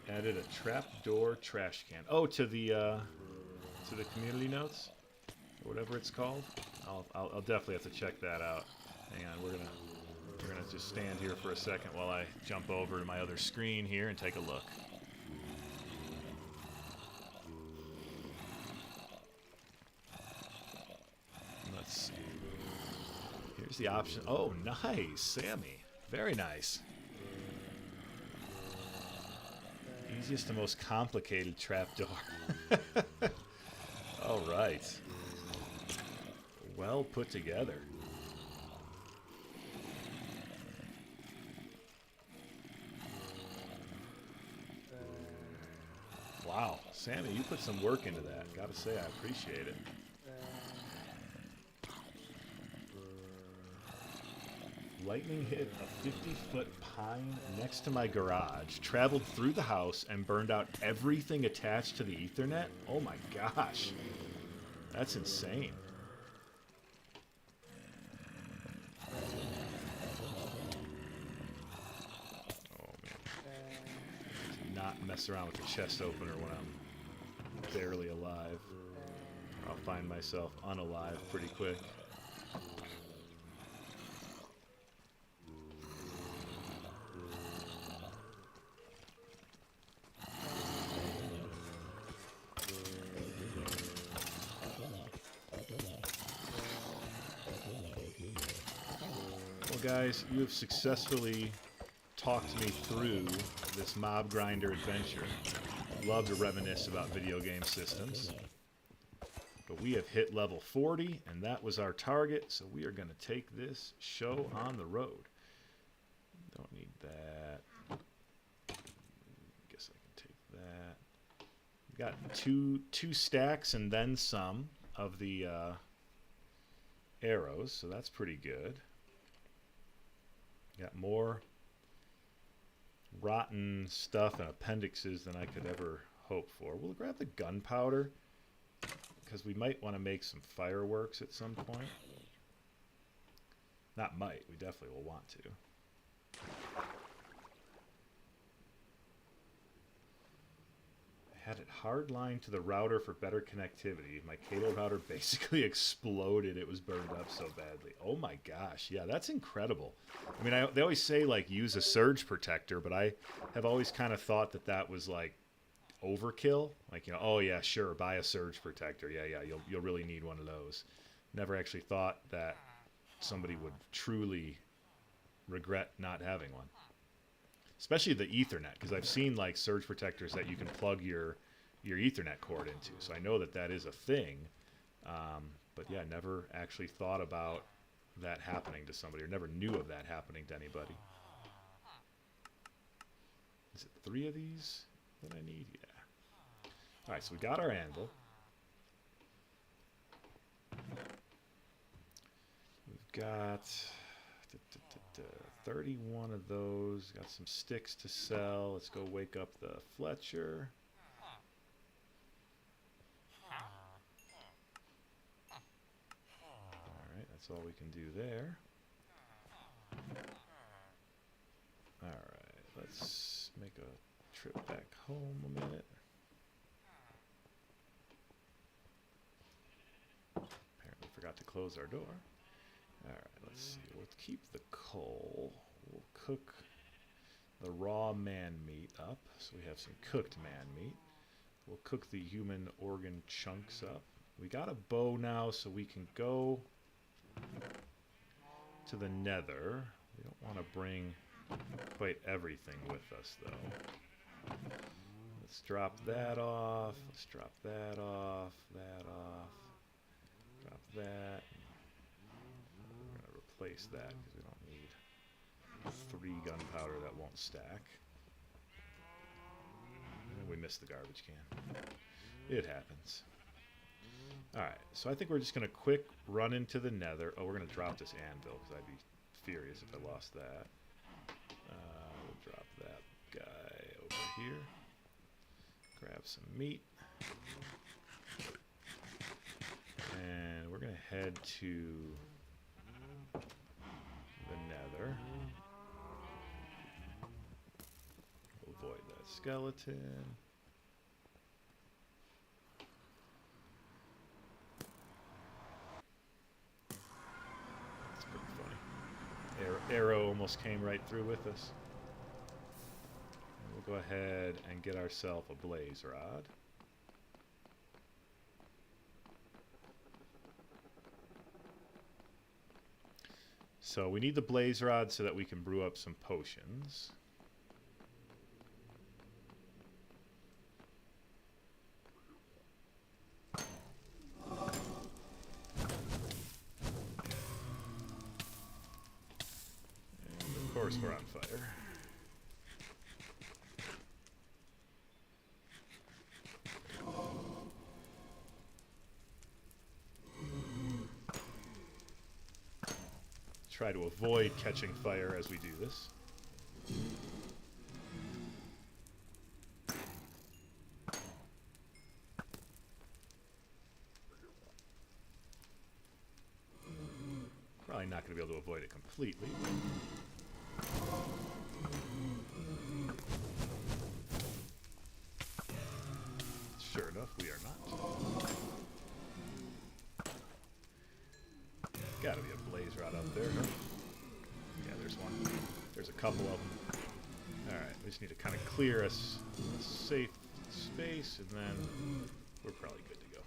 Added a trapdoor trash can. Oh, to the community notes, or whatever it's called. I'll definitely have to check that out. Hang on, we're gonna just stand here for a second while I jump over to my other screen here and take a look. Let's see. Here's the option. Oh, nice, Sammy. Very nice. Easiest to most complicated trapdoor. All right. Well put together. Wow, Sammy, you put some work into that. Gotta say, I appreciate it. Lightning hit a 50-foot pine next to my garage, traveled through the house, and burned out everything attached to the Ethernet? Oh my gosh. That's insane. Oh man. Do not mess around with the chest opener when I'm barely alive. I'll find myself unalive pretty quick. Guys, you have successfully talked me through this mob grinder adventure. Love to reminisce about video game systems. But we have hit level 40, and that was our target, so we are going to take this show on the road. Don't need that. Guess I can take that. We've got two stacks and then some of the arrows, so that's pretty good. Got more rotten stuff and appendixes than I could ever hope for. We'll grab the gunpowder, because we might want to make some fireworks at some point. Not might, we definitely will want to. I Had it hard lined to the router for better connectivity. My cable router basically exploded. It was burned up so badly. Oh my gosh. Yeah, that's incredible. I mean, they always say, like, use a surge protector, but I have always kind of thought that that was, like, overkill. Like, you know, oh yeah, sure, buy a surge protector. Yeah, you'll really need one of those. Never actually thought that somebody would truly regret not having one. Especially the Ethernet, because I've seen like surge protectors that you can plug your Ethernet cord into. So I know that that is a thing. But yeah, never actually thought about that happening to somebody, or never knew of that happening to anybody. Is it 3 of these that I need? Yeah. All right, so we got our anvil. We've got 31 of those. Got some sticks to sell. Let's go wake up the Fletcher. Alright, that's all we can do there. Alright, let's make a trip back home a minute. Apparently forgot to close our door. Alright, let's see. We'll keep the coal. We'll cook the raw man meat up. So we have some cooked man meat. We'll cook the human organ chunks up. We got a bow now, so we can go to the nether. We don't want to bring quite everything with us, though. Let's drop that off. Let's drop that off. That off. Drop that. Replace that because we don't need 3 gunpowder that won't stack. And we missed the garbage can. It happens. Alright, so I think we're just going to quick run into the nether. Oh, we're going to drop this anvil because I'd be furious if I lost that. We'll drop that guy over here. Grab some meat. And we're going to head to the nether. We'll avoid that skeleton. That's pretty funny. Arrow almost came right through with us. And we'll go ahead and get ourselves a blaze rod. So we need the blaze rod so that we can brew up some potions. And of course we're on fire. Try to avoid catching fire as we do this. Probably not going to be able to avoid it completely. Sure enough, we are not. Gotta be a blaze rod up there, huh? Yeah, there's one. There's a couple of them. Alright, we just need to kind of clear a safe space, and then we're probably good to go.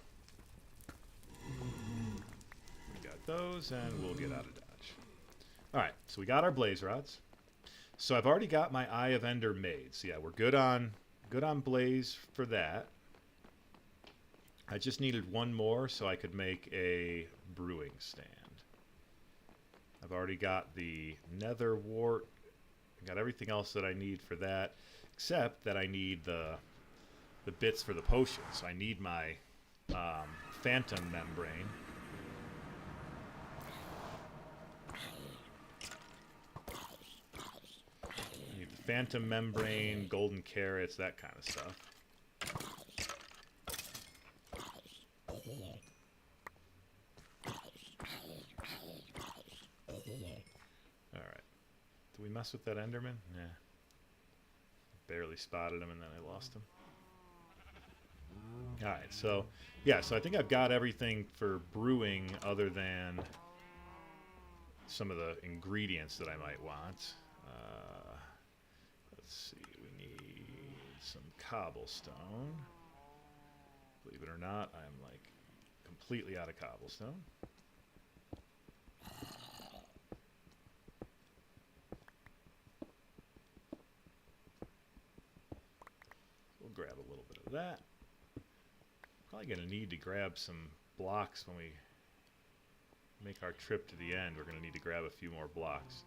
We got those, and we'll get out of dodge. Alright, so we got our blaze rods. So I've already got my Eye of Ender made. So yeah, we're good on blaze for that. I just needed one more so I could make a brewing stand. I've already got the nether wart. I got everything else that I need for that, except that I need the bits for the potion. So I need my phantom membrane. I need the phantom membrane, golden carrots, that kind of stuff. Alright. Did we mess with that Enderman? Yeah. Barely spotted him and then I lost him. All right, so yeah, so I think I've got everything for brewing other than some of the ingredients that I might want. Let's see, we need some cobblestone. Believe it or not, I'm like completely out of cobblestone. We'll grab a little bit of that. Probably going to need to grab some blocks when we make our trip to the end. We're going to need to grab a few more blocks.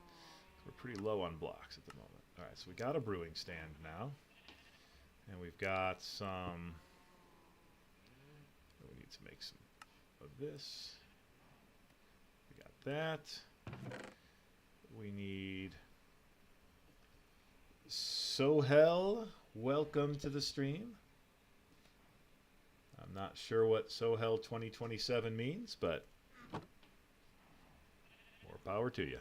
We're pretty low on blocks at the moment. All right, so we got a brewing stand now. And we've got some... We need to make some of this. We got that. We need... Sohel, welcome to the stream. I'm not sure what Sohel 2027 means, but more power to you.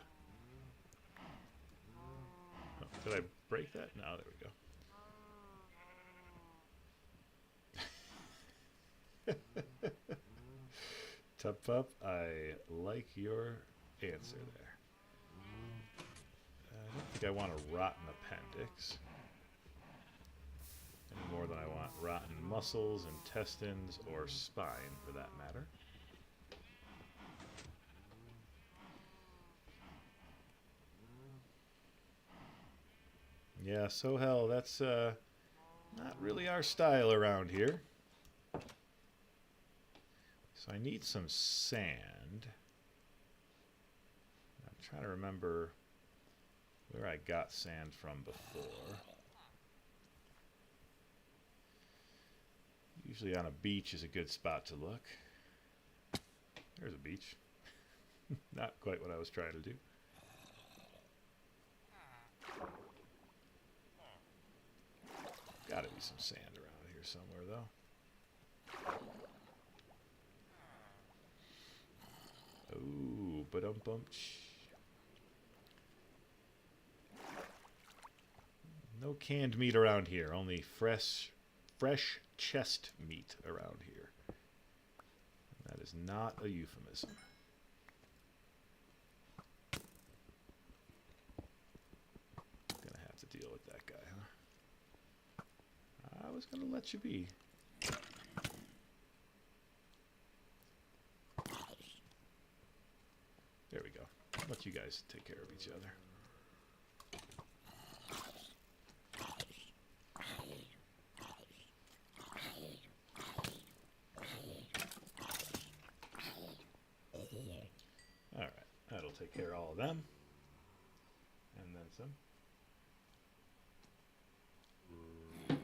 Oh, did I break that? No, there we go. Tup Pup, I like your answer there. I don't think I want a rotten appendix any more than I want rotten muscles, intestines, or spine, for that matter. Yeah, so hell, that's not really our style around here. So I need some sand. I'm trying to remember where I got sand from before. Usually on a beach is a good spot to look. There's a beach. Not quite what I was trying to do. Gotta be some sand around here somewhere, though. Ooh, ba-dum-bum-ch. No canned meat around here, only fresh chest meat around here. And that is not a euphemism. Gonna have to deal with that guy, huh? I was gonna let you be. There we go. I'll let you guys take care of each other. Alright, that'll take care of all of them. And then some. A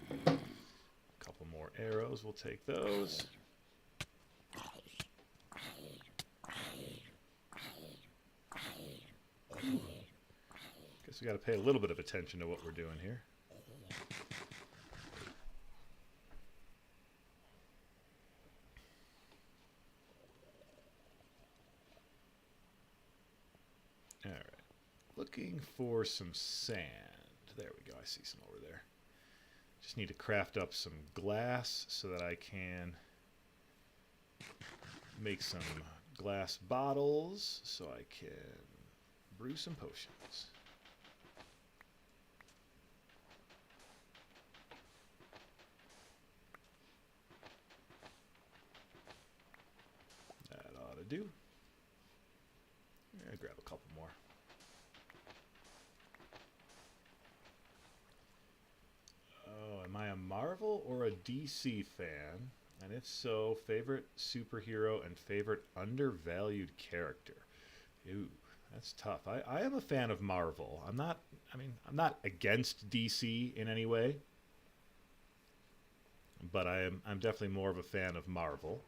couple more arrows, we'll take those. Guess we got to pay a little bit of attention to what we're doing here. All right, looking for some sand. There we go, I see some over there. Just need to craft up some glass so that I can make some glass bottles so I can brew some potions. That ought to do. I'll grab a couple more. Oh, am I a Marvel or a DC fan? And if so, favorite superhero and favorite undervalued character? Ooh, that's tough. I am a fan of Marvel. I'm not against DC in any way, but I'm definitely more of a fan of Marvel.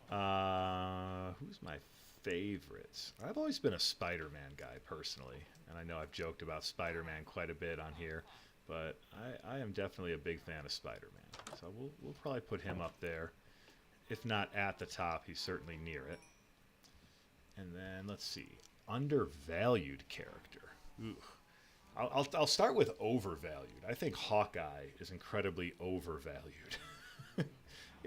Who's my favorites? I've always been a Spider-Man guy personally, and I know I've joked about Spider-Man quite a bit on here, but I am definitely a big fan of Spider-Man. So we'll probably put him up there. If not at the top, he's certainly near it. And then let's see, undervalued character. Ooh. I'll start with overvalued. I think Hawkeye is incredibly overvalued.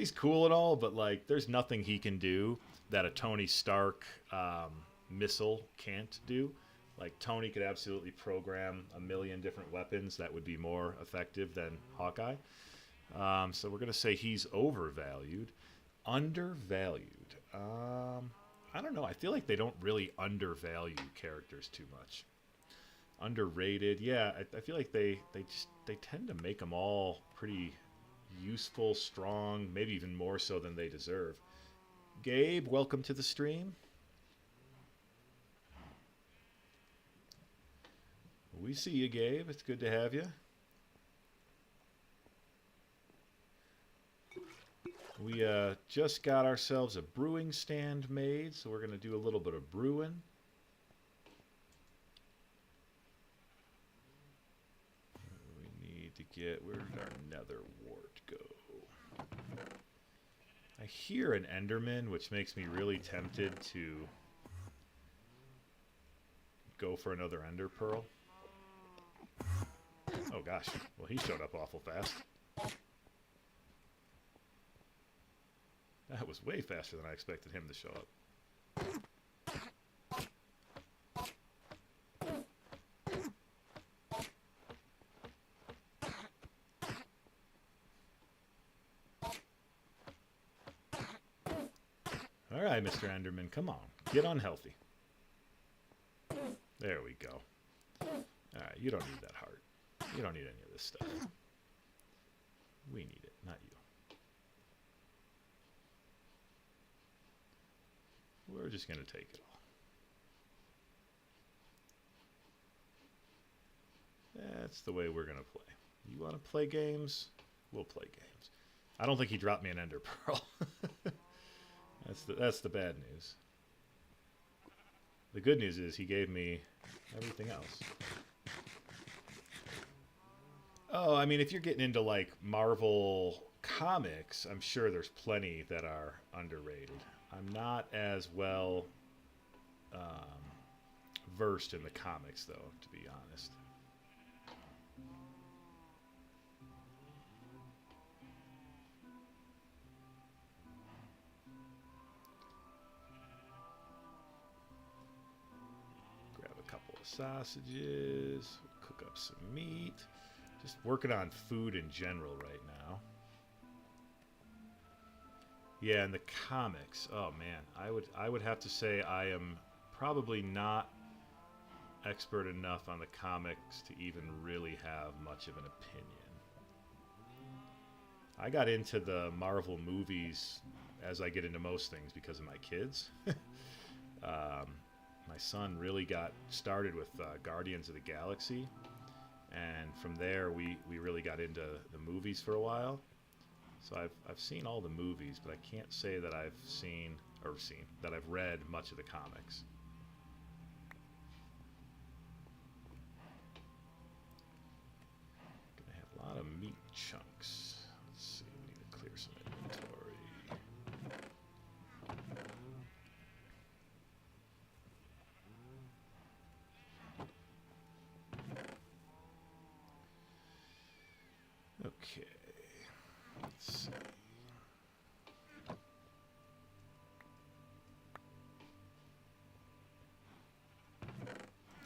he's cool and all, but like, there's nothing he can do that a Tony Stark missile can't do. Like, Tony could absolutely program a million different weapons that would be more effective than Hawkeye. So we're going to say he's overvalued. Undervalued. I don't know. I feel like they don't really undervalue characters too much. Underrated. Yeah, I feel like they tend to make them all pretty useful, strong, maybe even more so than they deserve. Gabe, welcome to the stream. We see you, Gabe. It's good to have you. We just got ourselves a brewing stand made, so we're going to do a little bit of brewing. We need to get... Where did our nether wart go? I hear an Enderman, which makes me really tempted to go for another Ender Pearl. Oh gosh, well he showed up awful fast. That was way faster than I expected him to show up. Alright, Mr. Enderman, come on. Get unhealthy. There we go. Alright, you don't need that heart. You don't need any of this stuff. We need it, not you. We're just going to take it all. That's the way we're going to play. You want to play games? We'll play games. I don't think he dropped me an Ender Pearl. That's the bad news. The good news is he gave me everything else. Oh, I mean, if you're getting into, like, Marvel comics, I'm sure there's plenty that are underrated. I'm not as well versed in the comics, though, to be honest. Grab a couple of sausages, cook up some meat. Just working on food in general right now. Yeah, and the comics. Oh man, I would have to say I am probably not expert enough on the comics to even really have much of an opinion. I got into the Marvel movies as I get into most things because of my kids. My son really got started with Guardians of the Galaxy. And from there, we really got into the movies for a while. So I've seen all the movies, but I can't say that I've that I've read much of the comics. Gonna have a lot of meat chunks. Let's see, we need to clear some inventory. Okay, let's see.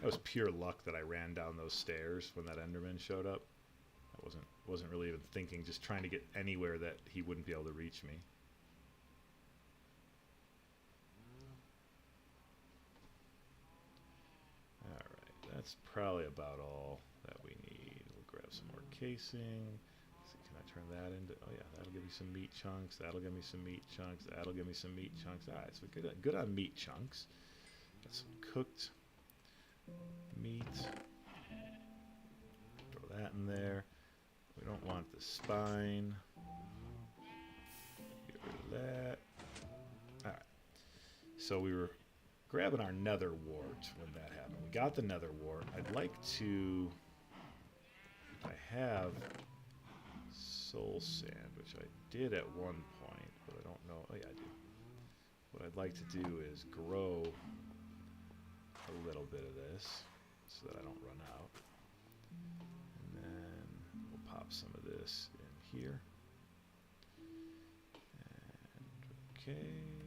That was pure luck that I ran down those stairs when that Enderman showed up. I wasn't really even thinking, just trying to get anywhere that he wouldn't be able to reach me. Alright, that's probably about all that we need. We'll grab some more casing. Let's see, can I turn that into... Oh yeah, that'll give me some meat chunks. That'll give me some meat chunks. That'll give me some meat chunks. Alright, so good on meat chunks. Got some cooked meat. Throw that in there. We don't want the spine. Get rid of that. Alright. So we were grabbing our nether wart when that happened. We got the nether wart. I'd like to... If I have soul sand, which I did at one point, but I don't know... Oh yeah, I do. What I'd like to do is grow a little bit of this so that I don't run out. And then we'll pop some of this in here. Okay,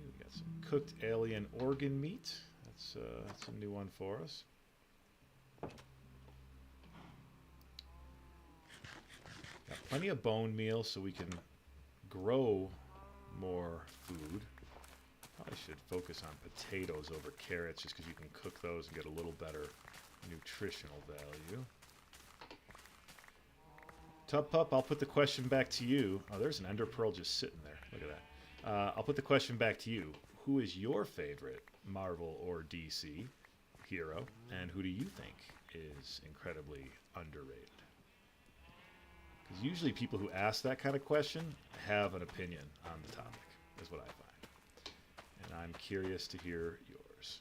we got some cooked alien organ meat. That's a new one for us. Got plenty of bone meal so we can grow more food. Probably should focus on potatoes over carrots just because you can cook those and get a little better nutritional value. Tub Pup, I'll put the question back to you. Oh, there's an ender pearl just sitting there. Look at that. I'll put the question back to you. Who is your favorite Marvel or DC hero, and who do you think is incredibly underrated? Because usually people who ask that kind of question have an opinion on the topic, is what I find. And I'm curious to hear yours.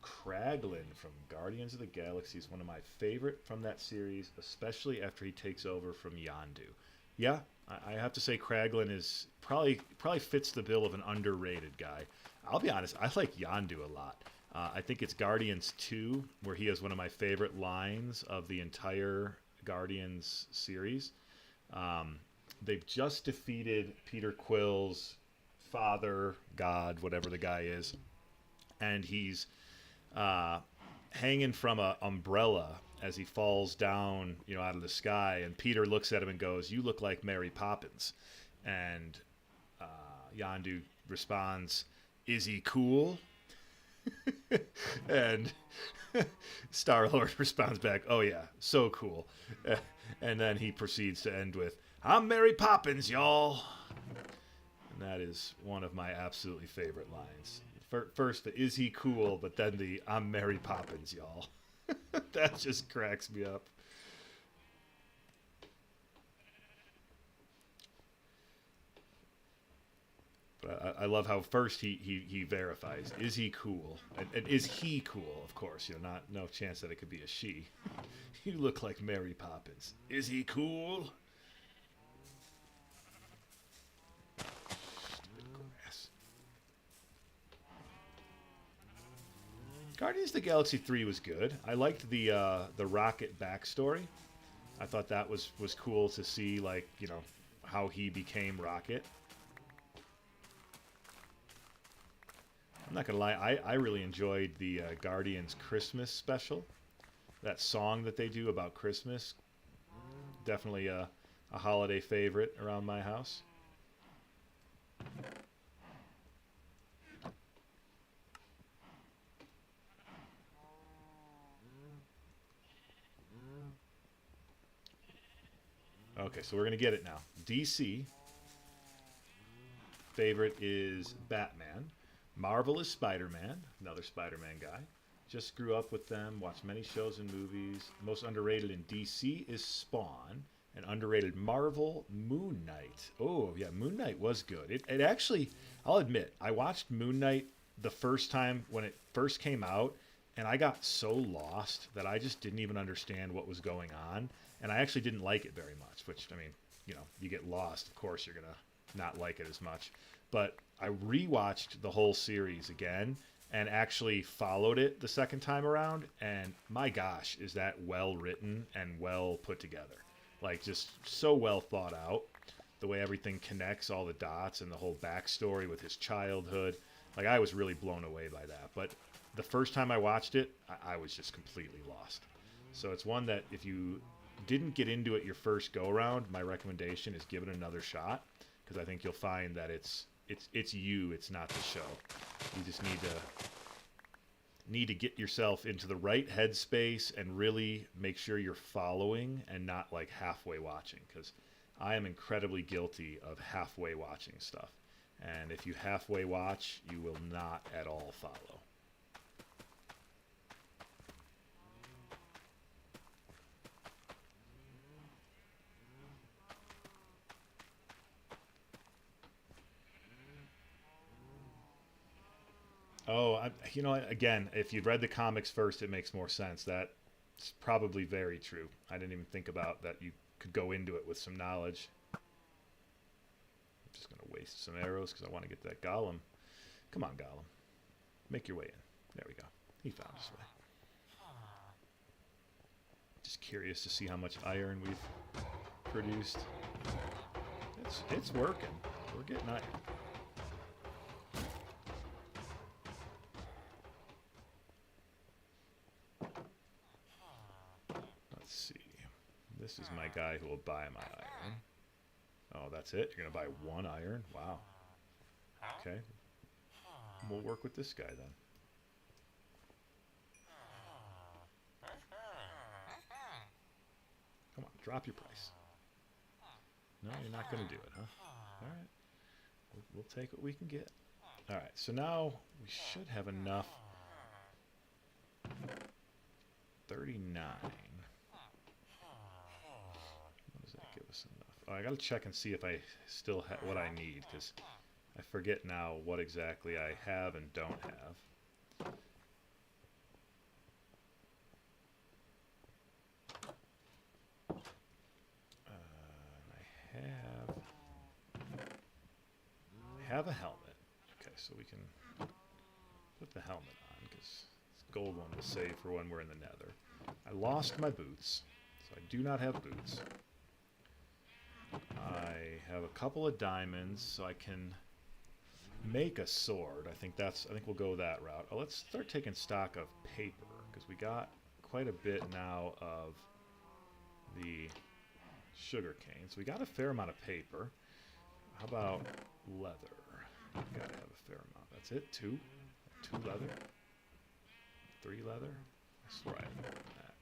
Kraglin from Guardians of the Galaxy is one of my favorite from that series, especially after he takes over from Yondu. Yeah, I have to say Kraglin is probably fits the bill of an underrated guy. I'll be honest, I like Yondu a lot. I think it's Guardians 2 where he has one of my favorite lines of the entire Guardians series. They've just defeated Peter Quill's father, God, whatever the guy is, and he's hanging from an umbrella as he falls down, out of the sky. And Peter looks at him and goes, "You look like Mary Poppins." And Yondu responds, "Is he cool?" And Star-Lord responds back, "Oh yeah, so cool." And then he proceeds to end with, "I'm Mary Poppins, y'all." And that is one of my absolutely favorite lines. First, the "is he cool," but then the "I'm Mary Poppins, y'all." That just cracks me up. But I love how first he verifies, "Is he cool?" And is he cool, of course. No chance that it could be a she. "You look like Mary Poppins. Is he cool?" Guardians of the Galaxy 3 was good. I liked the Rocket backstory. I thought that was cool to see, how he became Rocket. I'm not gonna lie, I really enjoyed the Guardians Christmas special. That song that they do about Christmas, definitely a holiday favorite around my house. Okay, so we're going to get it now. DC favorite is Batman. Marvel is Spider-Man, another Spider-Man guy. Just grew up with them, watched many shows and movies. Most underrated in DC is Spawn. And underrated Marvel, Moon Knight. Oh, yeah, Moon Knight was good. It actually, I'll admit, I watched Moon Knight the first time when it first came out, and I got so lost that I just didn't even understand what was going on. And I actually didn't like it very much, which, I mean, you get lost. Of course, you're going to not like it as much. But I rewatched the whole series again and actually followed it the second time around. And my gosh, is that well written and well put together. Like, just so well thought out. The way everything connects, all the dots, and the whole backstory with his childhood. Like, I was really blown away by that. But the first time I watched it, I was just completely lost. So it's one that if you didn't get into it your first go around, my recommendation is give it another shot, because I think you'll find that it's you, it's not the show. You just need to get yourself into the right headspace and really make sure you're following and not like halfway watching, because I am incredibly guilty of halfway watching stuff. And if you halfway watch, you will not at all follow. Oh, again, if you'd read the comics first, it makes more sense. That's probably very true. I didn't even think about that. You could go into it with some knowledge. I'm just going to waste some arrows because I want to get that golem. Come on, golem. Make your way in. There we go. He found his way. Just curious to see how much iron we've produced. It's working. We're getting iron. Let's see. This is my guy who will buy my iron. Oh, that's it? You're going to buy 1 iron? Wow. Okay. We'll work with this guy then. Come on, drop your price. No, you're not going to do it, huh? All right. We'll take what we can get. All right, so now we should have enough. 39. What does that give us enough? Oh, I got to check and see if I still have what I need, because I forget now what exactly I have and don't have. I have a helmet. Okay, so we can put the helmet on, because this gold one will save for when we're in the nether. I lost my boots, so I do not have boots. I have a couple of diamonds, so I can make a sword. I think we'll go that route. Oh, let's start taking stock of paper, because we got quite a bit now of the sugar cane. So we got a fair amount of paper. How about leather? Gotta have a fair amount. That's it? 2? 2 leather? 3 leather? I swear I have more than that.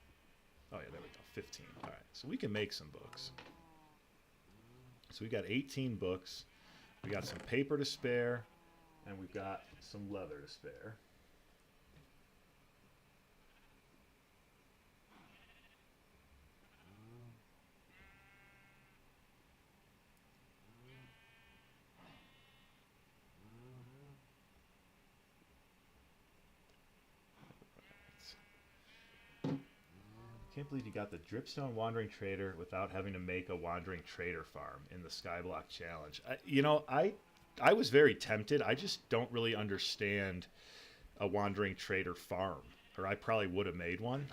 Oh yeah, there we go. 15. Alright, so we can make some books. So we got 18 books. We got some paper to spare. And we've got some leather to spare. Can't believe you got the Dripstone Wandering Trader without having to make a Wandering Trader farm in the Skyblock Challenge. I was very tempted. I just don't really understand a Wandering Trader farm, or I probably would have made one.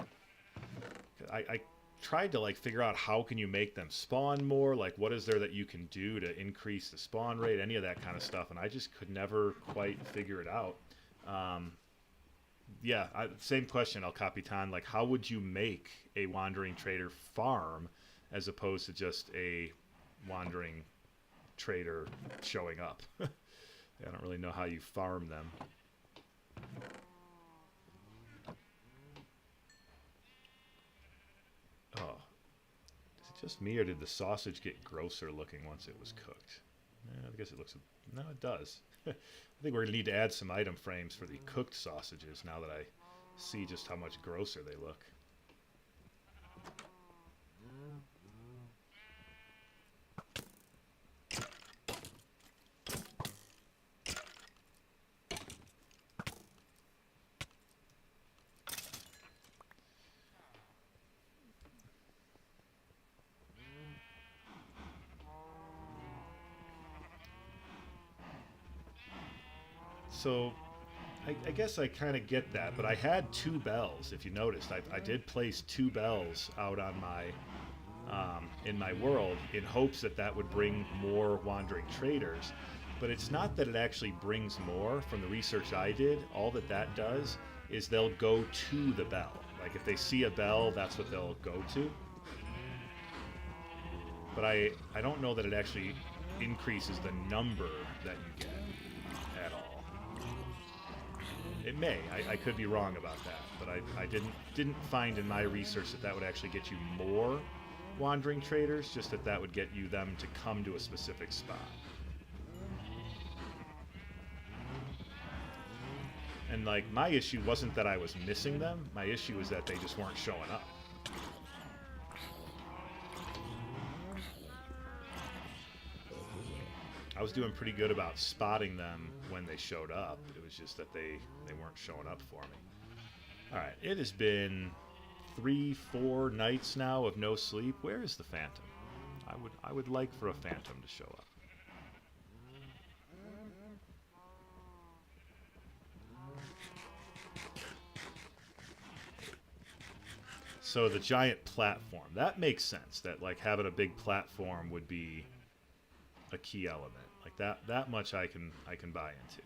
I tried to figure out how can you make them spawn more, what is there that you can do to increase the spawn rate, any of that kind of stuff, and I just could never quite figure it out. Yeah, same question, El Capitan. How would you make a Wandering Trader farm as opposed to just a Wandering Trader showing up? I don't really know how you farm them. Oh, is it just me, or did the sausage get grosser looking once it was cooked? I guess it looks... No, it does. I think we're going to need to add some item frames for the cooked sausages now that I see just how much grosser they look. So, I guess I kind of get that, but I had 2 bells, if you noticed. I did place 2 bells out on my, in my world in hopes that would bring more Wandering Traders, but it's not that it actually brings more. From the research I did, all that does is they'll go to the bell. If they see a bell, that's what they'll go to. But I don't know that it actually increases the number that you get at all. It may. I could be wrong about that, but I didn't find in my research that would actually get you more Wandering Traders, just that would get you them to come to a specific spot. And my issue wasn't that I was missing them, my issue was that they just weren't showing up. I was doing pretty good about spotting them when they showed up. It was just that they weren't showing up for me. Alright, it has been 3-4 nights now of no sleep. Where is the Phantom? I would like for a Phantom to show up. So the giant platform, that makes sense. That like having a big platform would be a key element. Like that much I can buy into.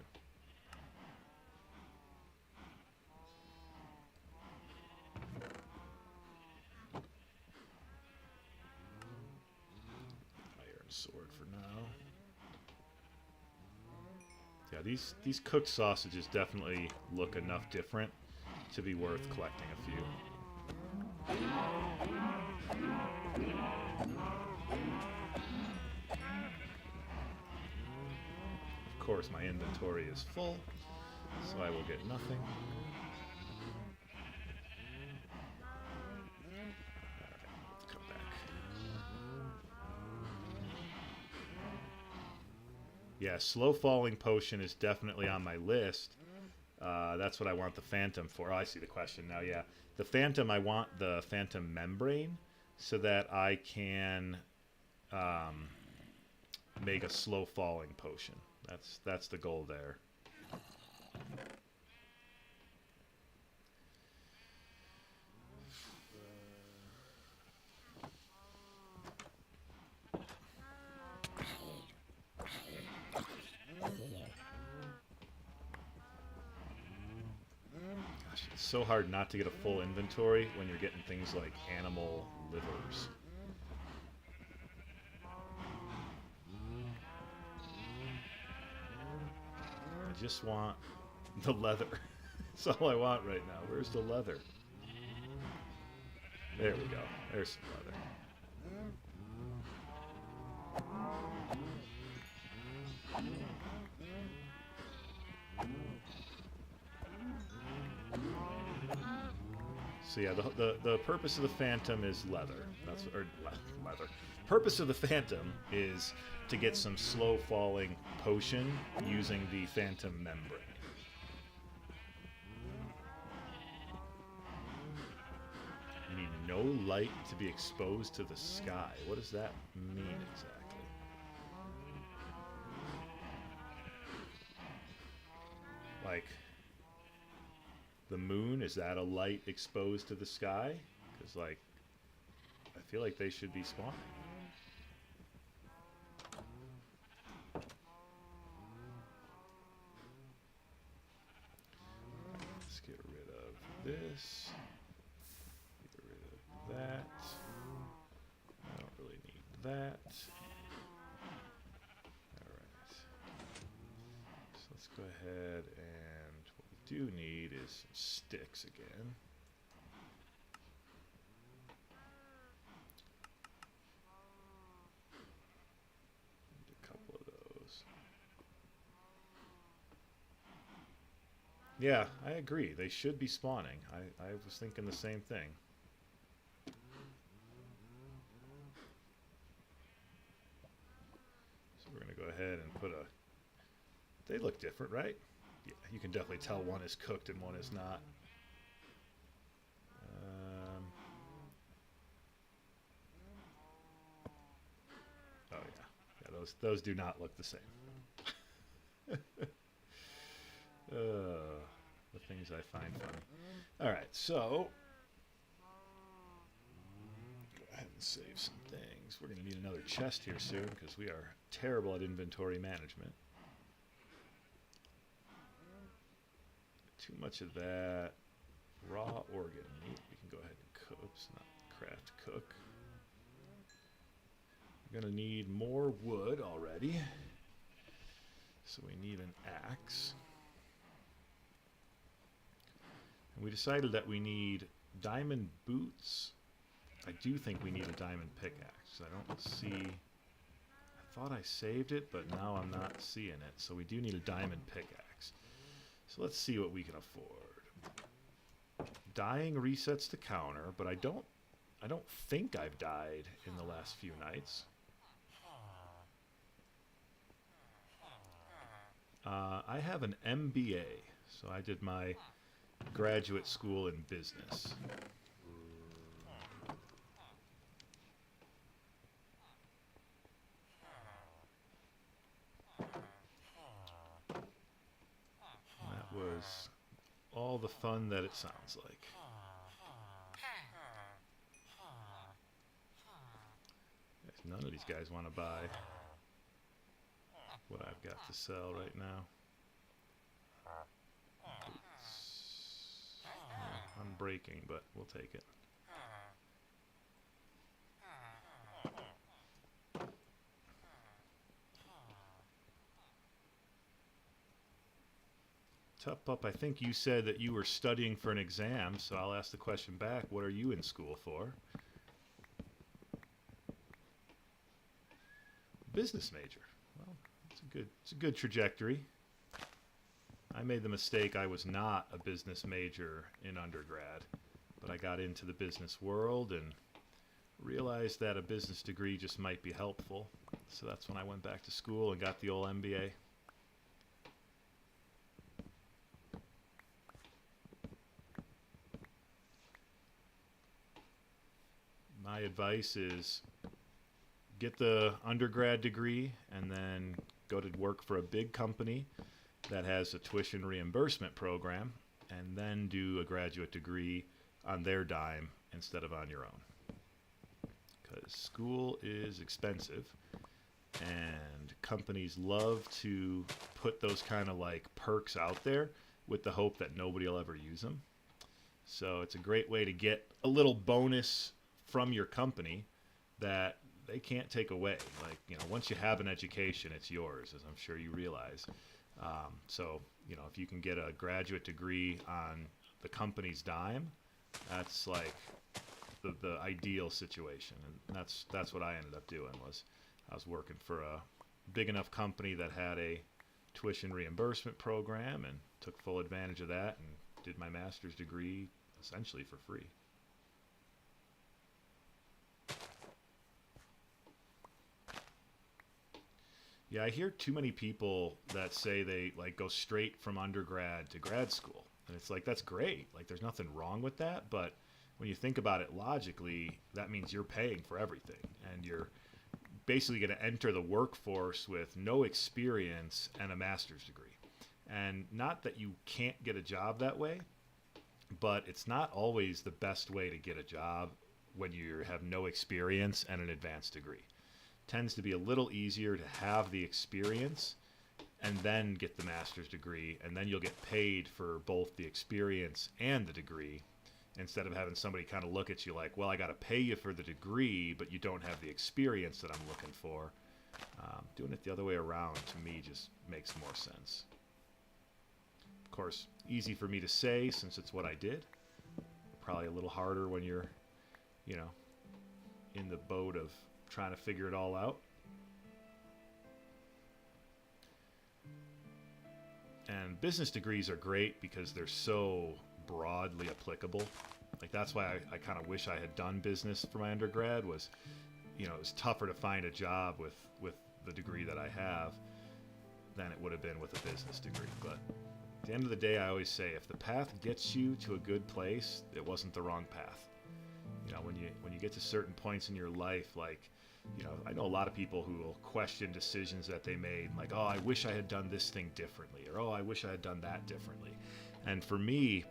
Iron sword for now. Yeah, these cooked sausages definitely look enough different to be worth collecting a few. Of course, my inventory is full, so I will get nothing. Alright, let's come back. Yeah, slow falling potion is definitely on my list. That's what I want the Phantom for. Oh, I see the question now, yeah. The Phantom, I want the Phantom Membrane so that I can make a slow falling potion. That's the goal there. Gosh, it's so hard not to get a full inventory when you're getting things like animal livers. I just want the leather. That's all I want right now. Where's the leather? There we go. There's some leather. So yeah, the purpose of the Phantom is leather. That's leather. Purpose of the Phantom is to get some slow falling potion using the Phantom Membrane. You need no light to be exposed to the sky. What does that mean exactly? Like, the moon, is that a light exposed to the sky? Because, like, I feel like they should be spawning. Let's get rid of this. Get rid of that. I don't really need that. Alright. So let's go ahead and what we do need is some sticks again. Need a couple of those. Yeah, I agree. They should be spawning. I was thinking the same thing. So we're going to go ahead and put a... They look different, right? Yeah, you can definitely tell one is cooked and one is not. Oh yeah, yeah. Those do not look the same. The things I find funny. All right, so go ahead and save some things. We're going to need another chest here soon because we are terrible at inventory management. Too much of that raw organ meat. We can go ahead and cook. Oops, not craft, cook. We're going to need more wood already. So we need an axe. And we decided that we need diamond boots. I do think we need a diamond pickaxe. I don't see... I thought I saved it, but now I'm not seeing it. So we do need a diamond pickaxe. So let's see what we can afford. Dying resets the counter, but I don't think I've died in the last few nights. I have an MBA, so I did my graduate school in business. That was all the fun that it sounds like. None of these guys want to buy what I've got to sell right now. Yeah, I'm breaking, but we'll take it. Tough Pup, I think you said that you were studying for an exam, so I'll ask the question back. What are you in school for? Business major. Well, it's a good trajectory. I made the mistake. I was not a business major in undergrad, but I got into the business world and realized that a business degree just might be helpful. So that's when I went back to school and got the old MBA. My advice is get the undergrad degree and then go to work for a big company that has a tuition reimbursement program, and then do a graduate degree on their dime instead of on your own. Because school is expensive, and companies love to put those kind of like perks out there with the hope that nobody will ever use them. So it's a great way to get a little bonus from your company that they can't take away. Like, you know, once you have an education, it's yours, as I'm sure you realize. So, you know, if you can get a graduate degree on the company's dime, that's like the ideal situation. And that's what I ended up doing. Was I was working for a big enough company that had a tuition reimbursement program, and took full advantage of that and did my master's degree essentially for free. Yeah, I hear too many people that say they like go straight from undergrad to grad school. And it's like, that's great. Like, there's nothing wrong with that. But when you think about it logically, that means you're paying for everything. And you're basically going to enter the workforce with no experience and a master's degree. And not that you can't get a job that way, but it's not always the best way to get a job when you have no experience and an advanced degree. Tends to be a little easier to have the experience and then get the master's degree, and then you'll get paid for both the experience and the degree, instead of having somebody kind of look at you like, well, I got to pay you for the degree, but you don't have the experience that I'm looking for. Doing it the other way around, to me, just makes more sense. Of course, easy for me to say since it's what I did. Probably a little harder when you're, you know, in the boat of trying to figure it all out. And business degrees are great because they're so broadly applicable. Like, that's why I kind of wish I had done business for my undergrad. Was, you know, it was tougher to find a job with the degree that I have than it would have been with a business degree. But at the end of the day, I always say, if the path gets you to a good place, it wasn't the wrong path. You know, when you get to certain points in your life, like, you know, I know a lot of people who will question decisions that they made, like, oh, I wish I had done this thing differently, or oh, I wish I had done that differently. And for me,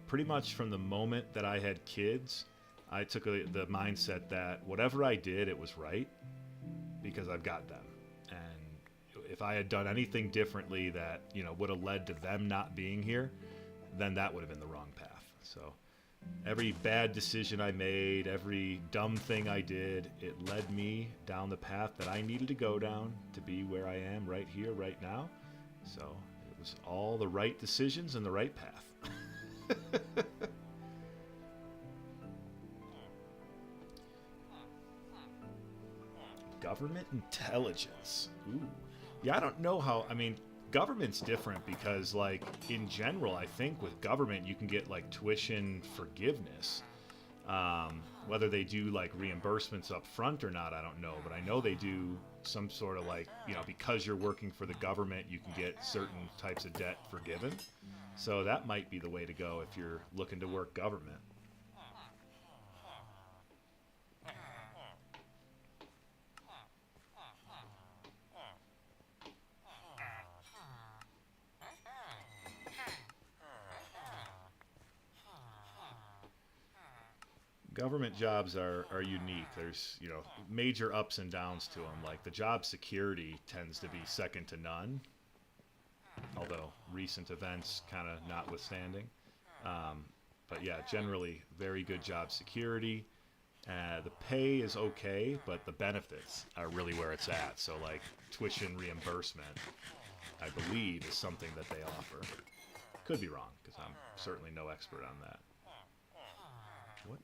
pretty much from the moment that I had kids, I took the mindset that whatever I did, it was right because I've got them. And if I had done anything differently that, you know, would have led to them not being here, then that would have been the wrong path. So every bad decision I made, every dumb thing I did, it led me down the path that I needed to go down to be where I am right here, right now. So it was all the right decisions and the right path. Government intelligence. Ooh. Yeah, I don't know how, I mean, government's different because, like, in general, I think with government you can get like tuition forgiveness. Whether they do like reimbursements up front or not, I don't know, but I know they do some sort of, like, you know, because you're working for the government, you can get certain types of debt forgiven. So that might be the way to go if you're looking to work government. government jobs are unique. There's, you know, major ups and downs to them. Like the job security tends to be second to none, although recent events kind of notwithstanding. But yeah, generally very good job security. The pay is okay, but the benefits are really where it's at. So like tuition reimbursement, I believe, is something that they offer. Could be wrong, because I'm certainly no expert on that. What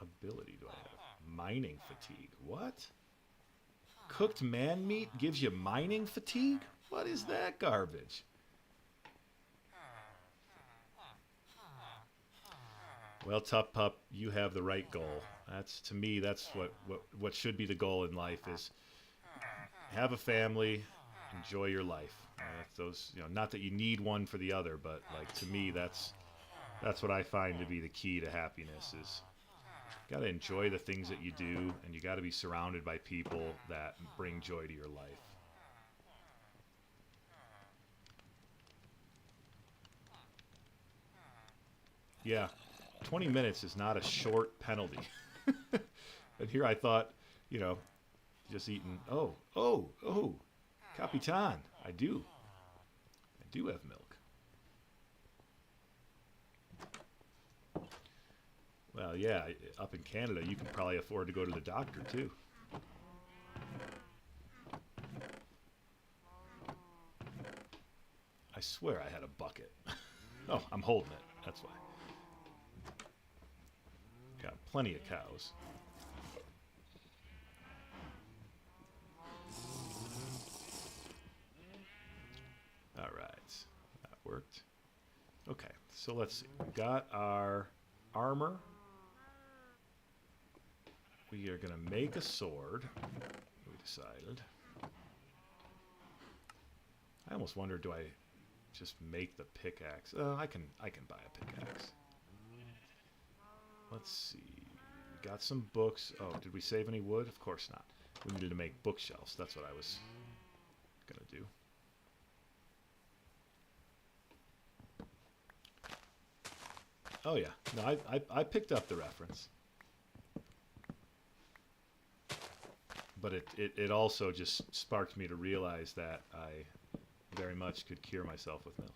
ability do I have? Mining fatigue. What? Cooked man meat gives you mining fatigue? What is that garbage? Well, Tough Pup, you have the right goal. That's, to me, that's what should be the goal in life, is have a family, enjoy your life. Those, you know, not that you need one for the other, but like to me, that's what I find to be the key to happiness. Is you got to enjoy the things that you do, and you got to be surrounded by people that bring joy to your life. Yeah, 20 minutes is not a short penalty. And here I thought, you know, just eating. Oh, Capitan, I do have milk. Well, yeah, up in Canada, you can probably afford to go to the doctor, too. I swear I had a bucket. Oh, I'm holding it. That's why. Got plenty of cows. All right. That worked. Okay, so let's see. We got our armor. We are going to make a sword, we decided. I almost wonder, do I just make the pickaxe? I can buy a pickaxe. Let's see. We got some books. Oh, did we save any wood? Of course not. We needed to make bookshelves. That's what I was going to do. Oh yeah, no, I picked up the reference. But it also just sparked me to realize that I very much could cure myself with milk.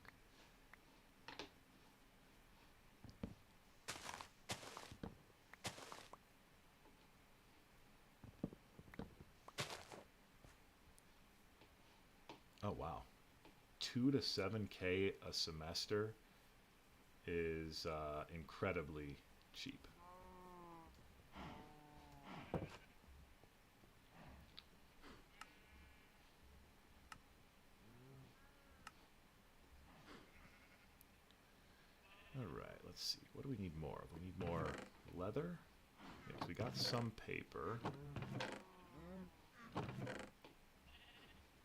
Oh wow, 2 to 7K a semester is incredibly cheap. All right, let's see. What do we need more of? We need more leather. Yes, we got some paper. Oh,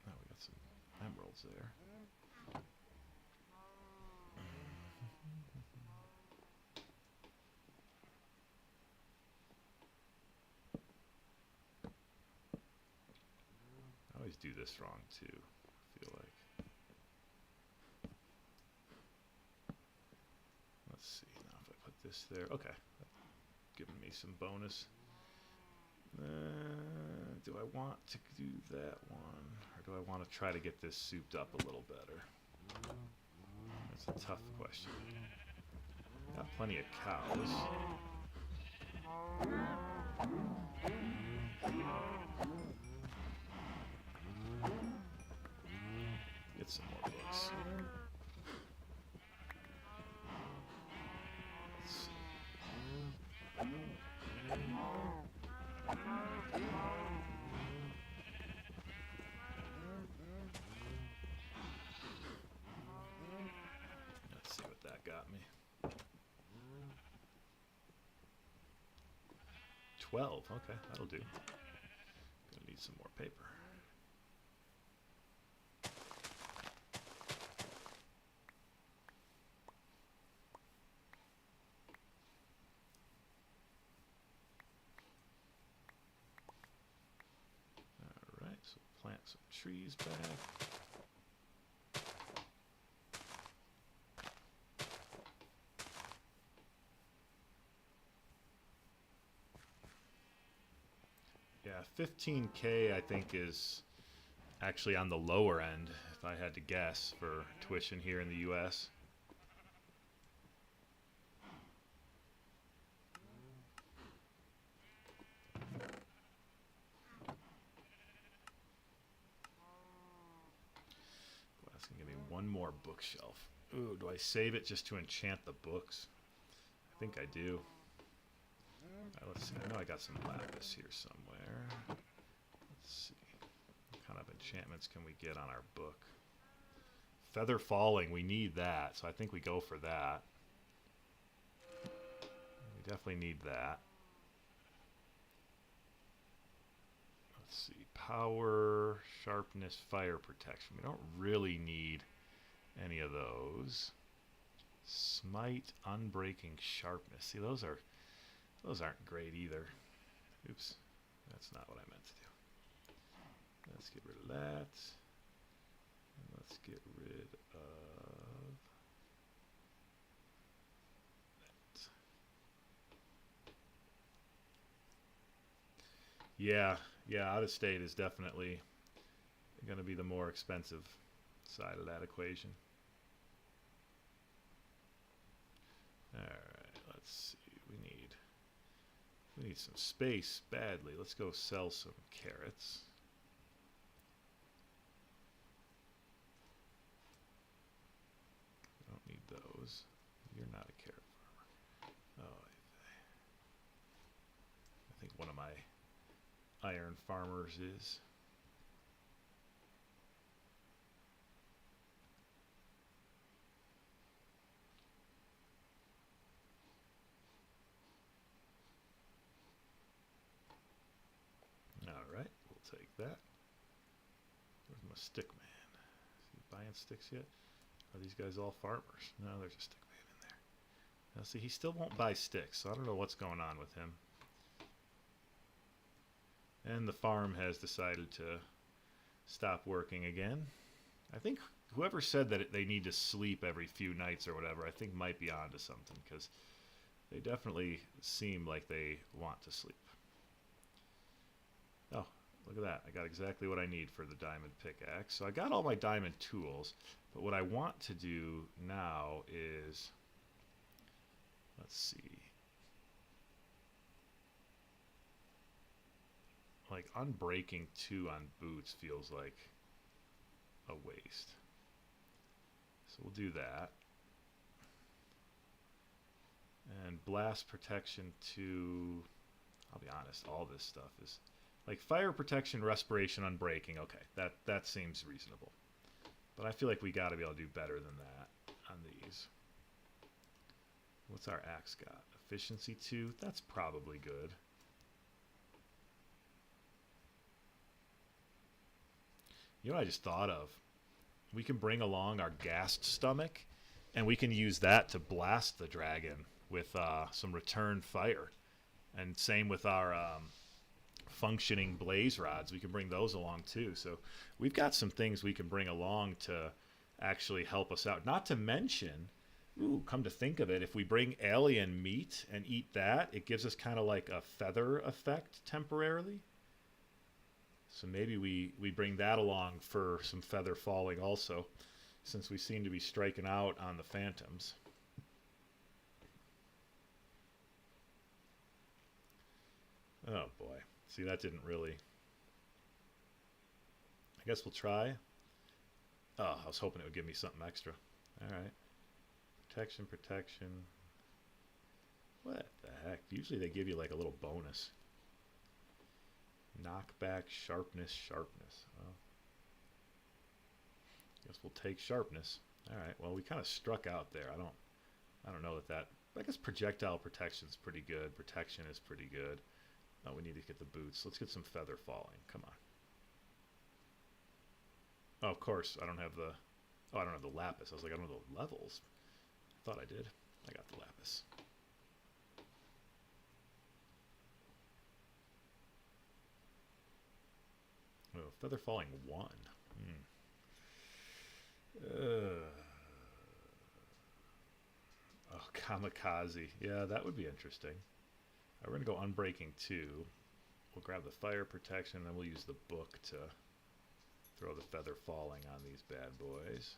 we got some emeralds there. I always do this wrong too, I feel like. Let's see, now if I put this there, okay, giving me some bonus. Do I want to do that one, or do I want to try to get this souped up a little better? That's a tough question. Got plenty of cows. Get some more books. Let's see. Let's see what that got me. 12, okay, that'll do. Gonna need some more paper. Alright, so plant some trees back. 15K I think is actually on the lower end, if I had to guess, for tuition here in the US. Well, that's gonna give me one more bookshelf. Ooh, do I save it just to enchant the books? I think I do. Let's see. I know I got some lapis here somewhere. Let's see. What kind of enchantments can we get on our book? Feather falling. We need that, so I think we go for that. We definitely need that. Let's see. Power, sharpness, fire protection. We don't really need any of those. Smite, unbreaking, sharpness. See, those aren't great either. Oops, that's not what I meant to do. Let's get rid of that. And let's get rid of that. Yeah, out of state is definitely going to be the more expensive side of that equation. Alright, let's see. We need some space badly. Let's go sell some carrots. I don't need those. You're not a carrot farmer. Oh, I think one of my iron farmers is. Alright, we'll take that. Where's my stick man? Is he buying sticks yet? Are these guys all farmers? No, there's a stick man in there. Now see, he still won't buy sticks, so I don't know what's going on with him. And the farm has decided to stop working again. I think whoever said that they need to sleep every few nights or whatever, I think might be onto something, because they definitely seem like they want to sleep. Oh, look at that. I got exactly what I need for the diamond pickaxe. So I got all my diamond tools, but what I want to do now is, let's see, like unbreaking 2 on boots feels like a waste. So we'll do that. And blast protection 2, I'll be honest, all this stuff is like fire protection, respiration, unbreaking. Okay, that seems reasonable. But I feel like we got to be able to do better than that on these. What's our axe got? Efficiency 2, that's probably good. You know what I just thought of? We can bring along our gassed stomach, and we can use that to blast the dragon with some return fire. And same with our functioning blaze rods. We can bring those along too. So we've got some things we can bring along to actually help us out. Not to mention, ooh, come to think of it, if we bring alien meat and eat that, it gives us kind of like a feather effect temporarily. So maybe we bring that along for some feather falling also, since we seem to be striking out on the phantoms. Oh boy. See, that didn't really... I guess we'll try. Oh, I was hoping it would give me something extra. Alright. Protection, protection. What the heck? Usually they give you like a little bonus. Knockback, sharpness, sharpness. Well, guess we'll take sharpness. Alright, well we kind of struck out there. I don't know that... I guess projectile protection is pretty good. Protection is pretty good. Oh, we need to get the boots. Let's get some feather falling. Come on. Oh, of course, I don't have the... Oh, I don't have the lapis. I was like, I don't know the levels. I thought I did. I got the lapis. Oh, feather falling 1. Oh, kamikaze. Yeah, that would be interesting. We're going to go unbreaking 2. we'll grab the fire protection, and then we'll use the book to throw the feather falling on these bad boys.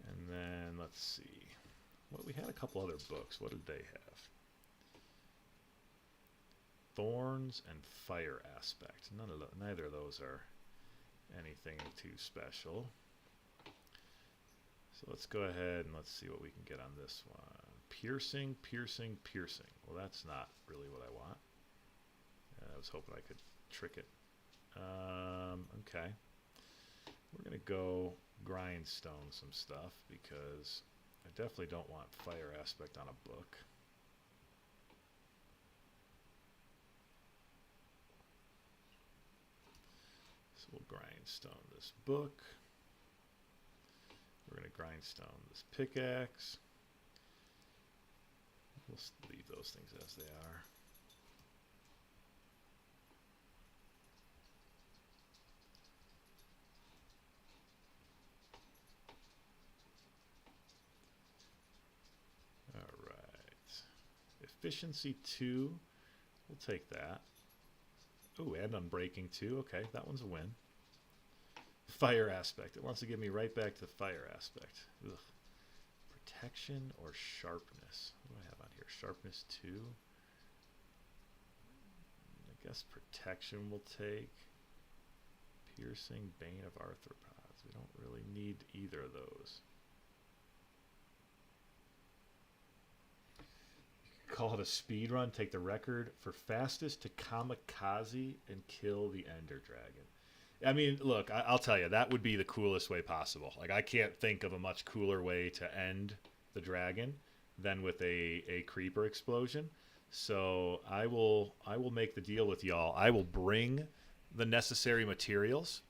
And then let's see. Well, we had a couple other books. What did they have? Thorns and fire aspect. Neither of those are anything too special. So let's go ahead and let's see what we can get on this one. Piercing, piercing, piercing. Well, that's not really what I want. I was hoping I could trick it. Okay. We're going to go grindstone some stuff because I definitely don't want fire aspect on a book. So we'll grindstone this book. We're going to grindstone this pickaxe. We'll leave those things as they are. All right. Efficiency 2. We'll take that. Oh, and unbreaking 2. Okay, that one's a win. Fire aspect. It wants to give me right back to the fire aspect. Ugh. Protection or sharpness? What do I have on here? Sharpness 2. I guess protection will take. Piercing, bane of arthropods. We don't really need either of those. You could call it a speed run. Take the record for fastest to kamikaze and kill the Ender Dragon. I mean, look, I'll tell you, that would be the coolest way possible. Like, I can't think of a much cooler way to end the dragon than with a creeper explosion. So I will make the deal with y'all. I will bring the necessary materials,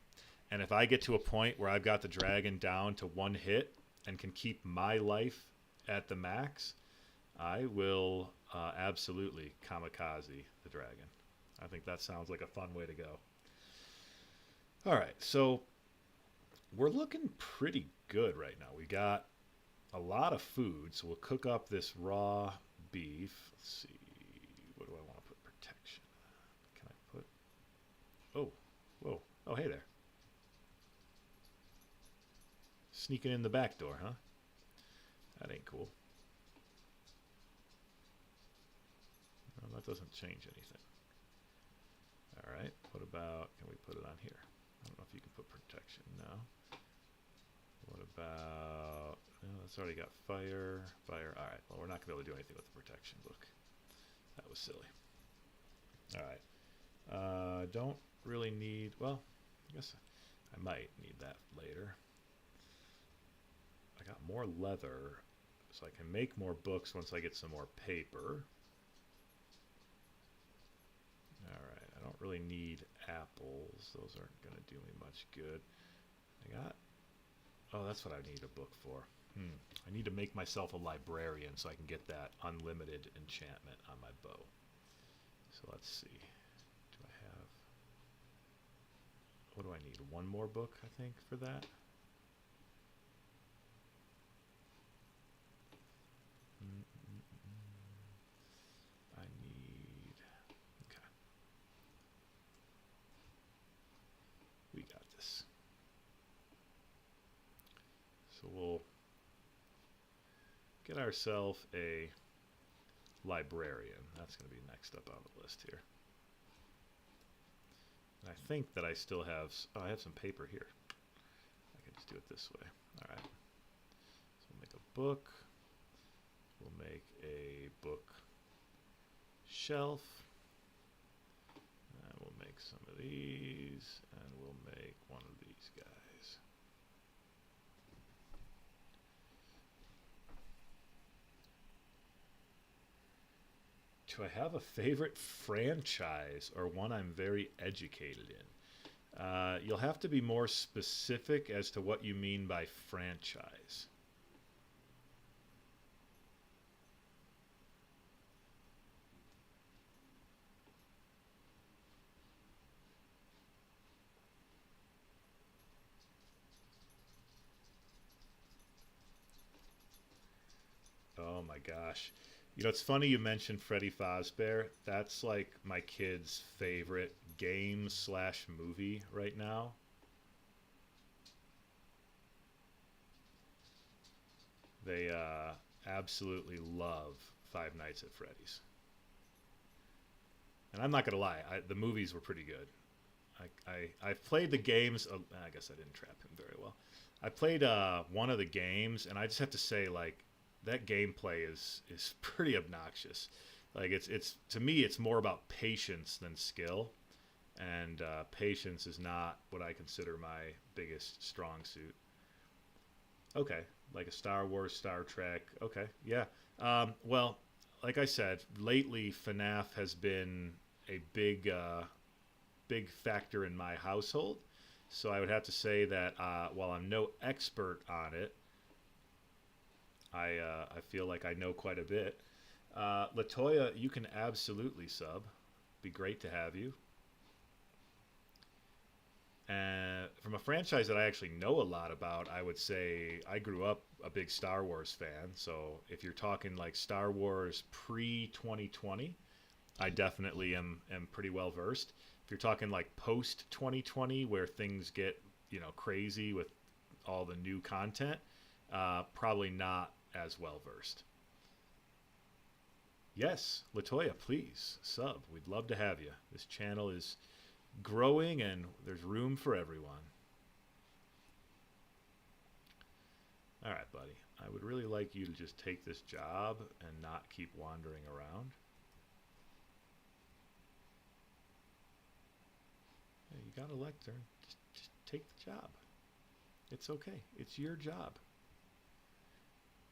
and if I get to a point where I've got the dragon down to 1 hit and can keep my life at the max, I will absolutely kamikaze the dragon. I think that sounds like a fun way to go. All right, so we're looking pretty good right now. We got a lot of food, so we'll cook up this raw beef. Let's see, what do I want to put? Protection. Can I put? Oh, whoa! Oh, hey there. Sneaking in the back door, huh? That ain't cool. No, that doesn't change anything. All right, what about? Can we put it on here? I don't know if you can put protection. No. What about... No, that's already got fire. Fire. All right. Well, we're not going to be able to do anything with the protection. Look. That was silly. All right. Don't really need... Well, I guess I might need that later. I got more leather, so I can make more books once I get some more paper. All right. I don't really need apples. Those aren't going to do me much good. I got... Oh, that's what I need a book for. I need to make myself a librarian so I can get that unlimited enchantment on my bow. So let's see. Do I have... What do I need? 1 more book, I think, for that? I need... Okay. We got this. So we'll get ourselves a librarian. That's going to be next up on the list here. And I think that I still have... Oh, I have some paper here. I can just do it this way. All right. So we'll make a book. We'll make a book shelf. And we'll make some of these. And we'll make one of these guys. Do I have a favorite franchise or one I'm very educated in? You'll have to be more specific as to what you mean by franchise. Oh my gosh. You know, it's funny you mentioned Freddy Fazbear. That's like my kid's favorite game slash movie right now. They absolutely love Five Nights at Freddy's. And I'm not going to lie, the movies were pretty good. I've played the games. I guess I didn't trap him very well. I played one of the games, and I just have to say, like, that gameplay is pretty obnoxious. Like, it's to me, it's more about patience than skill, and patience is not what I consider my biggest strong suit. Okay, like a Star Wars, Star Trek. Okay, yeah. Well, like I said, lately FNAF has been a big factor in my household. So I would have to say that while I'm no expert on it, I feel like I know quite a bit. Latoya, you can absolutely sub. Be great to have you. And from a franchise that I actually know a lot about, I would say I grew up a big Star Wars fan. So if you're talking like Star Wars pre-2020, I definitely am pretty well versed. If you're talking like post 2020, where things get, you know, crazy with all the new content, probably not as well versed. Yes, Latoya, please sub. We'd love to have you. This channel is growing and there's room for everyone. All right, buddy. I would really like you to just take this job and not keep wandering around. Yeah, you got a lectern. Just take the job. It's okay. It's your job.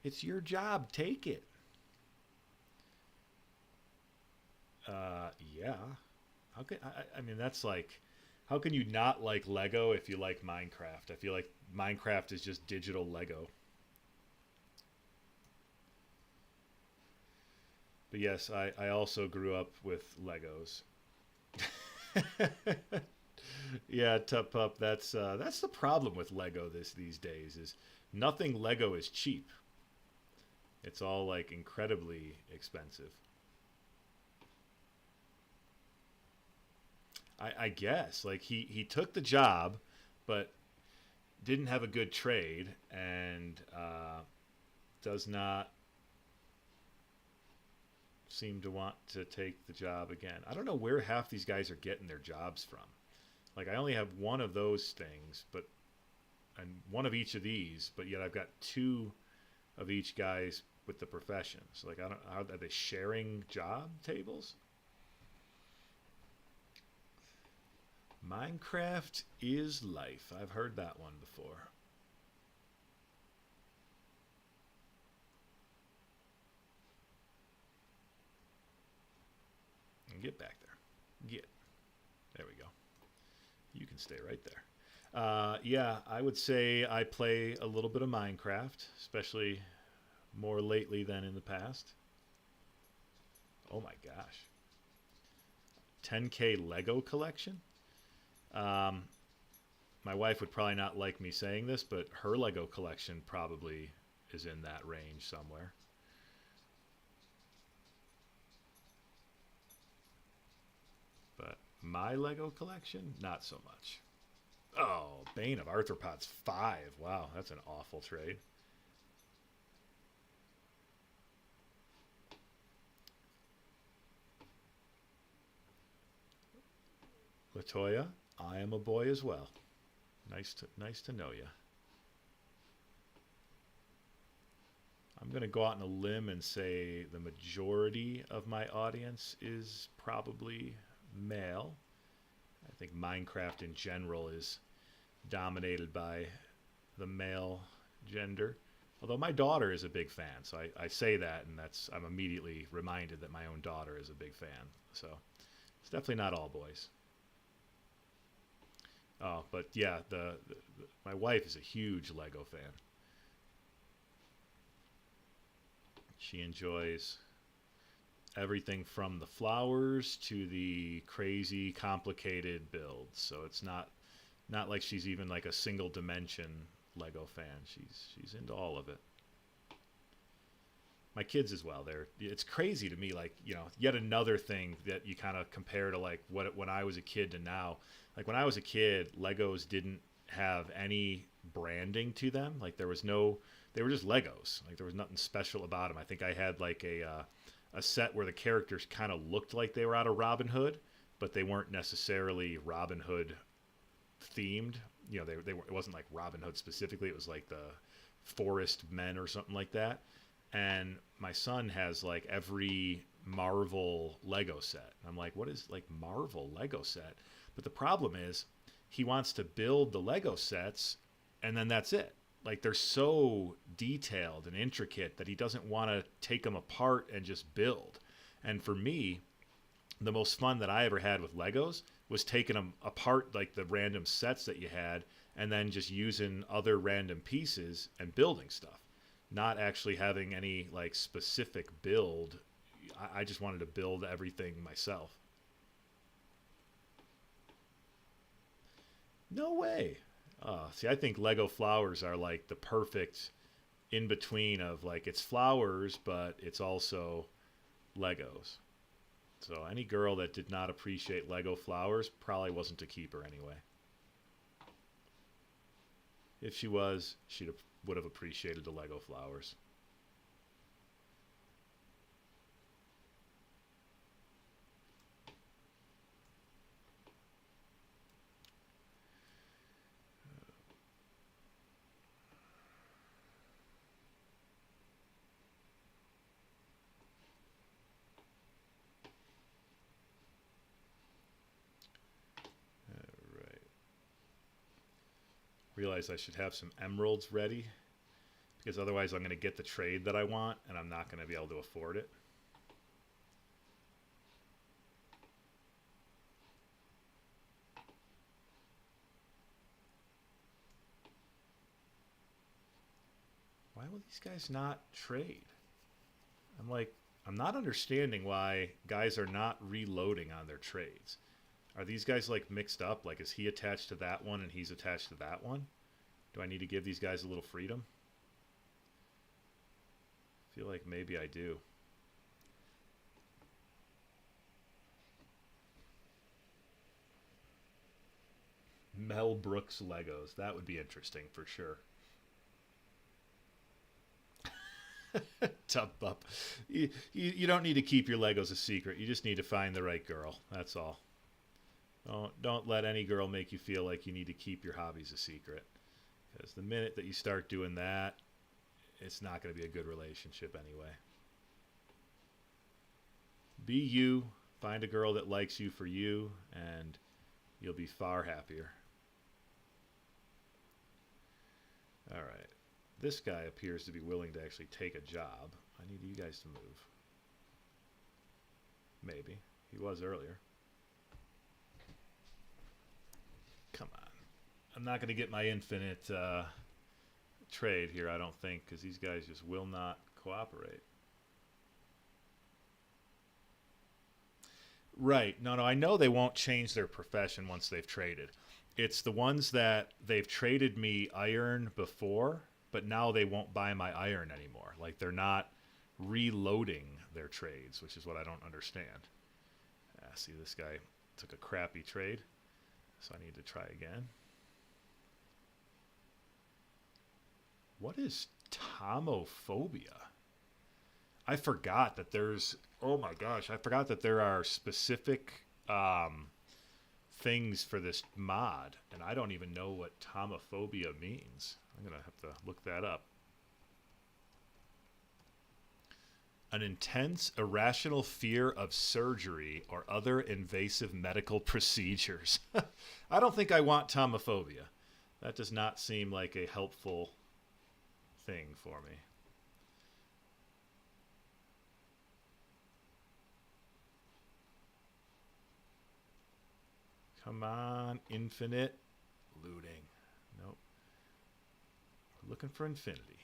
It's your job. Take it. Yeah. How can I mean, that's like, how can you not like Lego if you like Minecraft? I feel like Minecraft is just digital Lego. But yes, I also grew up with Legos. Yeah, Tup Pup, that's the problem with Lego these days is nothing Lego is cheap. It's all like incredibly expensive. I guess like he took the job, but didn't have a good trade and does not seem to want to take the job again. I don't know where half these guys are getting their jobs from. Like I only have one of those things, and one of each of these, but yet I've got two of each guys with the professions. Like I don't, how are they sharing job tables? Minecraft is life. I've heard that one before. And get back there. Get. There we go. You can stay right there. Yeah, I would say I play a little bit of Minecraft, especially more lately than in the past. Oh my gosh. 10K Lego collection? My wife would probably not like me saying this, but her Lego collection probably is in that range somewhere. But my Lego collection, not so much. Oh, Bane of Arthropods 5. Wow, that's an awful trade. Latoya, I am a boy as well. Nice to know you. I'm going to go out on a limb and say the majority of my audience is probably male. I think Minecraft in general is dominated by the male gender. Although my daughter is a big fan, so I say that, and I'm immediately reminded that my own daughter is a big fan. So it's definitely not all boys. Oh, but yeah, my wife is a huge Lego fan. She enjoys everything from the flowers to the crazy complicated builds. So it's not like she's even like a single dimension Lego fan. She's into all of it. my kids as well. It's crazy to me, like, you know, yet another thing that you kind of compare to like when I was a kid to now. Like when I was a kid, Legos didn't have any branding to them. Like there was no, they were just Legos. Like there was nothing special about them. I think I had like a set where the characters kind of looked like they were out of Robin Hood, but they weren't necessarily Robin Hood themed. You know, they were, it wasn't like Robin Hood specifically. It was like the Forest Men or something like that. And my son has like every Marvel Lego set. I'm like, what is like Marvel Lego set? But the problem is he wants to build the Lego sets and then that's it. Like they're so detailed and intricate that he doesn't want to take them apart and just build. And for me, the most fun that I ever had with Legos was taking them apart, like the random sets that you had, and then just using other random pieces and building stuff. Not actually having any like specific build. I just wanted to build everything myself. No way. See, I think Lego flowers are like the perfect in between of like it's flowers, but it's also Legos. So any girl that did not appreciate Lego flowers probably wasn't a keeper anyway. If she was, she would have appreciated the Lego flowers. Realize I should have some emeralds ready because otherwise I'm going to get the trade that I want and I'm not going to be able to afford it. Why will these guys not trade? I'm like, I'm not understanding why guys are not reloading on their trades. Are these guys like mixed up? Like, is he attached to that one and he's attached to that one? Do I need to give these guys a little freedom? I feel like maybe I do. Mel Brooks Legos. That would be interesting for sure. Tub up. You don't need to keep your Legos a secret. You just need to find the right girl. That's all. Don't let any girl make you feel like you need to keep your hobbies a secret. Because the minute that you start doing that, it's not going to be a good relationship anyway. Be you. Find a girl that likes you for you, and you'll be far happier. All right. This guy appears to be willing to actually take a job. I need you guys to move. Maybe. He was earlier. Come on. I'm not going to get my infinite trade here, I don't think, because these guys just will not cooperate. Right. No, I know they won't change their profession once they've traded. It's the ones that they've traded me iron before, but now they won't buy my iron anymore. Like, they're not reloading their trades, which is what I don't understand. See, this guy took a crappy trade, so I need to try again. What is tomophobia? I forgot that there's... Oh my gosh, I forgot that there are specific things for this mod, and I don't even know what tomophobia means. I'm going to have to look that up. An intense, irrational fear of surgery or other invasive medical procedures. I don't think I want tomophobia. That does not seem like a helpful thing for me. Come on, infinite looting. Nope. We're looking for infinity.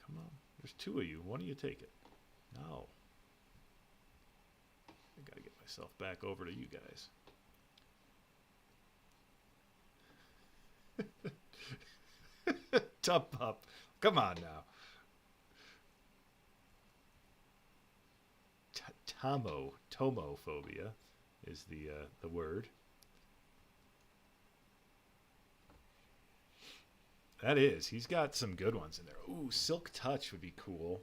Come on. There's two of you. One of you take it. No. I gotta get myself back over to you guys. Top up. Come on now. tomophobia is the word. That is. He's got some good ones in there. Ooh, Silk Touch would be cool,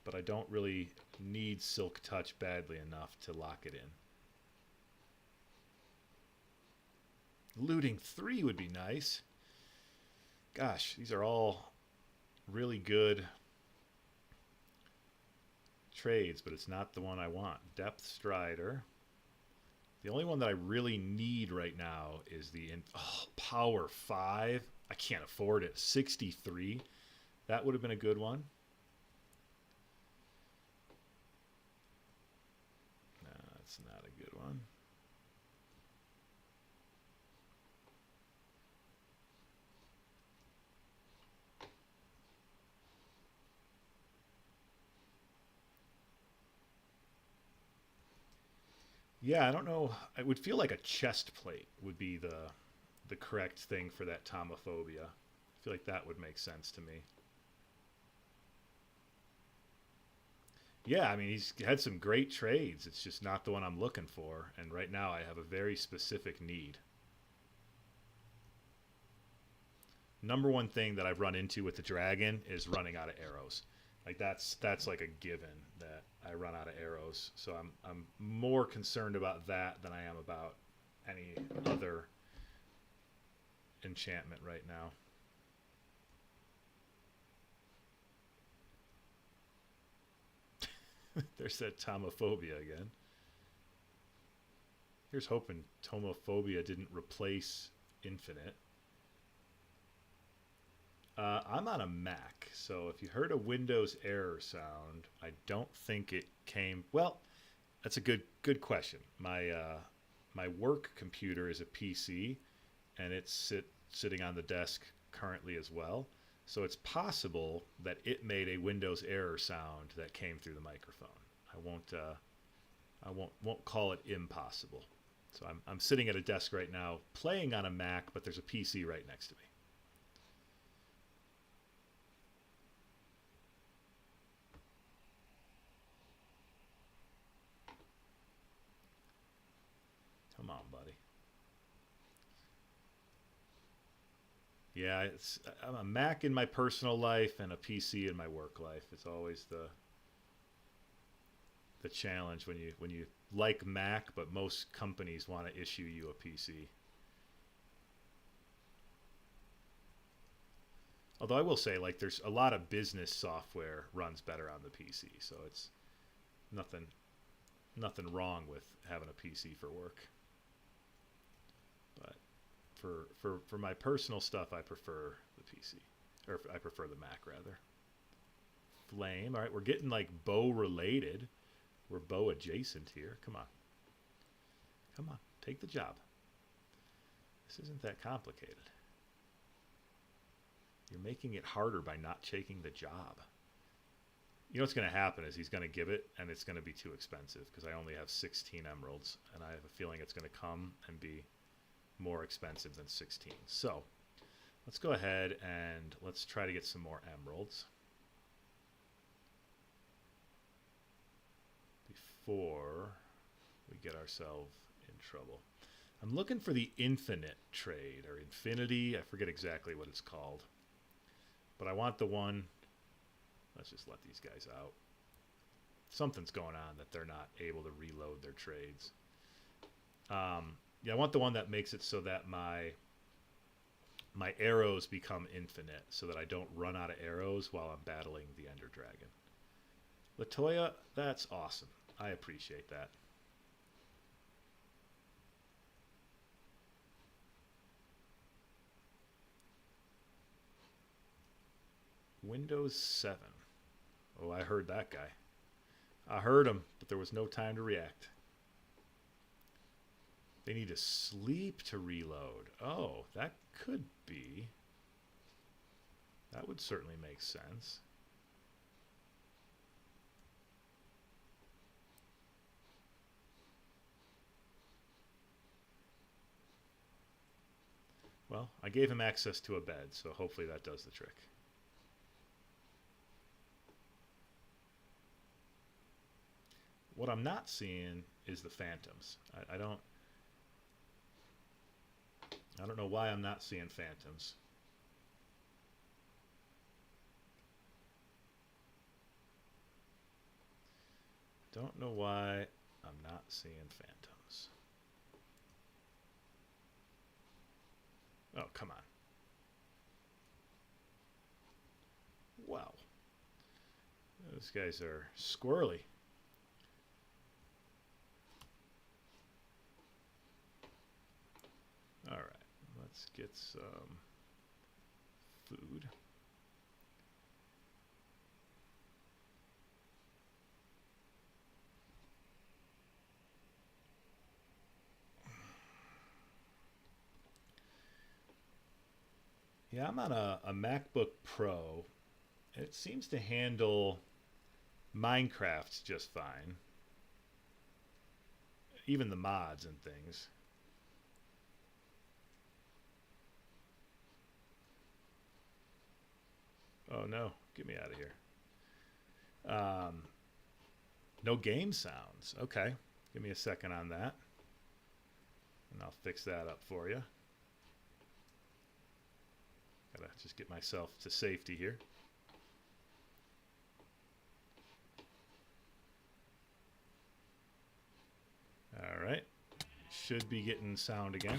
but I don't really need Silk Touch badly enough to lock it in. Looting 3 would be nice. Gosh, these are all really good trades, but it's not the one I want. Depth Strider. The only one that I really need right now is the Power 5. I can't afford it. 63. That would have been a good one. No, that's not a good one. Yeah, I don't know. I would feel like a chest plate would be the correct thing for that tomophobia. I feel like that would make sense to me. Yeah, I mean, he's had some great trades. It's just not the one I'm looking for. And right now I have a very specific need. Number one thing that I've run into with the dragon is running out of arrows. Like that's like a given that I run out of arrows. So I'm more concerned about that than I am about any other enchantment right now. There's that tomophobia again. Here's hoping tomophobia didn't replace infinite. I'm on a Mac, so if you heard a Windows error sound, I don't think it came. Well, that's a good question. My work computer is a PC, and it's sitting on the desk currently as well. So it's possible that it made a Windows error sound that came through the microphone. I won't call it impossible. So I'm sitting at a desk right now playing on a Mac, but there's a PC right next to me. Come on, buddy. Yeah, I'm a Mac in my personal life and a PC in my work life. It's always the challenge when you like Mac, but most companies want to issue you a PC. Although I will say, like, there's a lot of business software runs better on the PC, so it's nothing wrong with having a PC for work. But for my personal stuff, I prefer the PC, or I prefer the Mac rather. Flame. All right, we're getting like bow related. We're bow adjacent here. Come on. Come on, take the job. This isn't that complicated. You're making it harder by not taking the job. You know what's going to happen is he's going to give it, and it's going to be too expensive because I only have 16 emeralds, and I have a feeling it's going to come and be more expensive than 16. So let's go ahead and let's try to get some more emeralds before we get ourselves in trouble. I'm looking for the infinite trade, or infinity. I forget exactly what it's called. But I want the one. Let's just let these guys out. Something's going on that they're not able to reload their trades. Yeah, I want the one that makes it so that my arrows become infinite, so that I don't run out of arrows while I'm battling the Ender Dragon. Latoya, that's awesome. I appreciate that. Windows 7. Oh, I heard that guy. I heard him, but there was no time to react. They need to sleep to reload. Oh, that could be. That would certainly make sense. Well, I gave him access to a bed, so hopefully that does the trick. What I'm not seeing is the phantoms. I don't know why I'm not seeing phantoms. Don't know why I'm not seeing phantoms. Oh, come on. Wow. Those guys are squirrely. All right, let's get some food. Yeah, I'm on a MacBook Pro. It seems to handle Minecraft just fine. Even the mods and things. Oh no, get me out of here. No game sounds. Okay, give me a second on that. And I'll fix that up for you. Gotta just get myself to safety here. All right, should be getting sound again.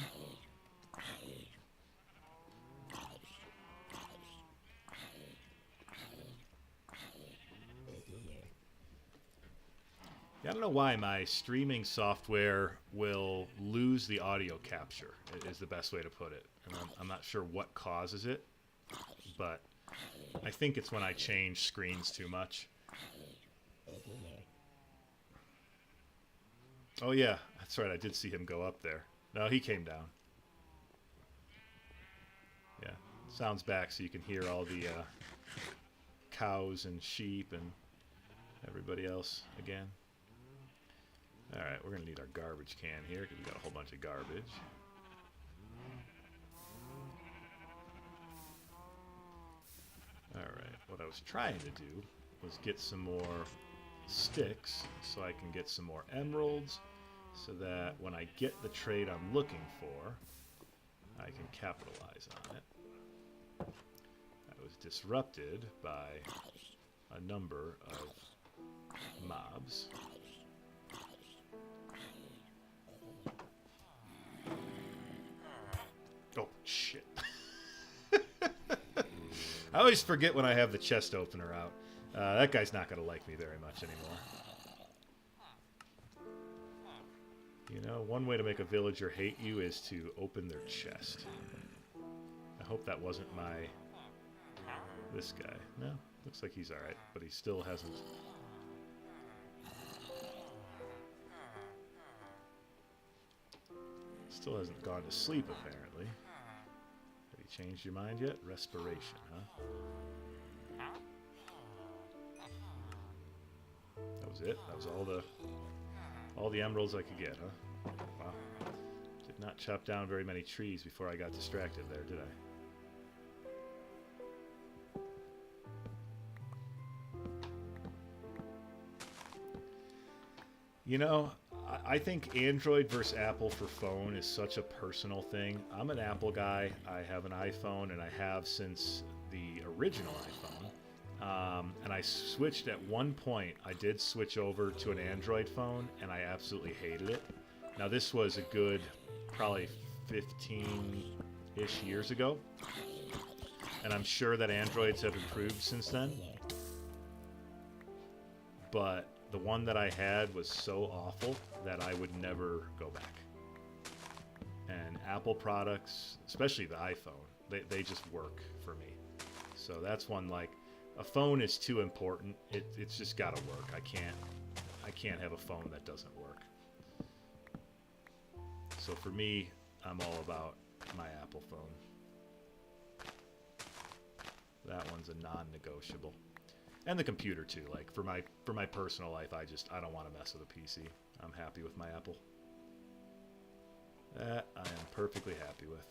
Yeah, I don't know why my streaming software will lose the audio capture, is the best way to put it. And I'm not sure what causes it, but I think it's when I change screens too much. Oh yeah, that's right, I did see him go up there. No, he came down. Yeah, sound's back so you can hear all the cows and sheep and everybody else again. All right, we're going to need our garbage can here because we've got a whole bunch of garbage. All right, what I was trying to do was get some more sticks so I can get some more emeralds so that when I get the trade I'm looking for, I can capitalize on it. I was disrupted by a number of mobs. Oh, shit. I always forget when I have the chest opener out. That guy's not going to like me very much anymore. You know, one way to make a villager hate you is to open their chest. I hope that wasn't this guy. No, looks like he's alright, but he still hasn't... Still hasn't gone to sleep, apparently. Have you changed your mind yet? Respiration, huh? That was it? That was all the emeralds I could get, huh? Wow. Did not chop down very many trees before I got distracted there, did I? You know, I think Android versus Apple for phone is such a personal thing. I'm an Apple guy. I have an iPhone, and I have since the original iPhone. And I switched at one point. I did switch over to an Android phone, and I absolutely hated it. Now, this was a good probably 15-ish years ago. And I'm sure that Androids have improved since then. But the one that I had was so awful that I would never go back. And Apple products, especially the iPhone, they just work for me. So that's one, like, a phone is too important. It's just got to work. I can't have a phone that doesn't work. So for me, I'm all about my Apple phone. That one's a non-negotiable. And the computer too. Like for my personal life, I don't want to mess with a PC. I'm happy with my Apple. That I am perfectly happy with.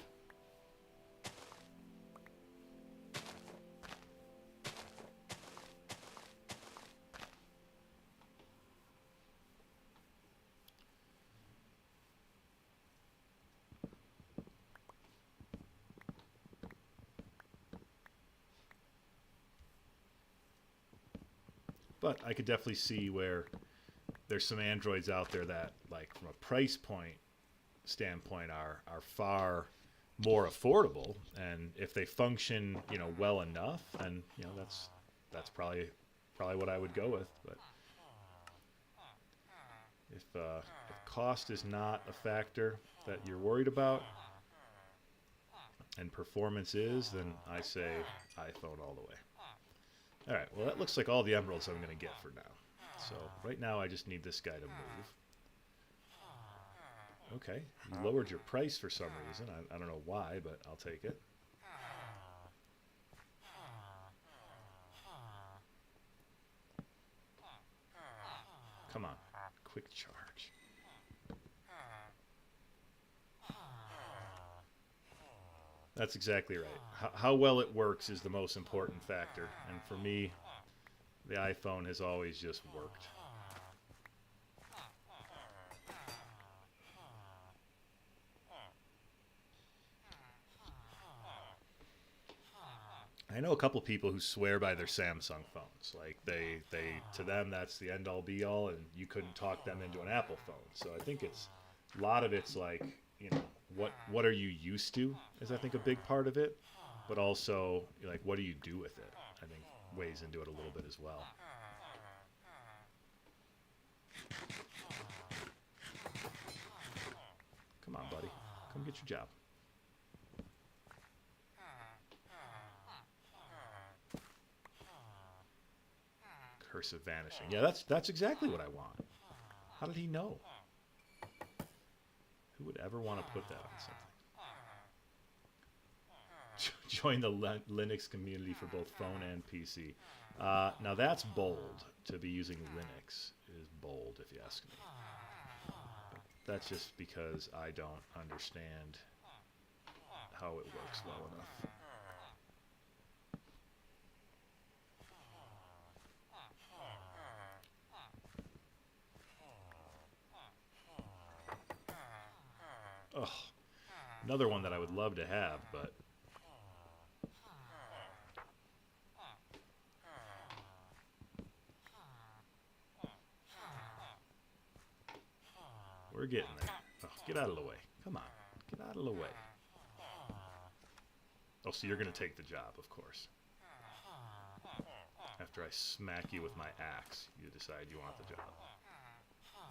But I could definitely see where there's some androids out there that, like, from a price point standpoint, are far more affordable, and if they function, you know, well enough, then, you know, that's probably what I would go with. But if cost is not a factor that you're worried about, and performance is, then I say iPhone all the way. All right, well, that looks like all the emeralds I'm going to get for now. So right now I just need this guy to move. Okay, you lowered your price for some reason. I don't know why, but I'll take it. Come on, quick charge. That's exactly right. How well it works is the most important factor. And for me, the iPhone has always just worked. I know a couple people who swear by their Samsung phones. Like they to them that's the end all be all, and you couldn't talk them into an Apple phone. So I think it's a lot of it's like, you know, what are you used to is, I think, a big part of it, but also, like, what do you do with it, I think weighs into it a little bit as well. Come on, buddy, come get your job. Curse of vanishing. Yeah, that's exactly what I want. How did he know? Who would ever want to put that on something? Join the Linux community for both phone and PC. Now that's bold. To be using Linux is bold, if you ask me. That's just because I don't understand how it works well enough. Oh, another one that I would love to have, but we're getting there. Oh, get out of the way. Come on. Get out of the way. Oh, so you're going to take the job, of course. After I smack you with my axe, you decide you want the job.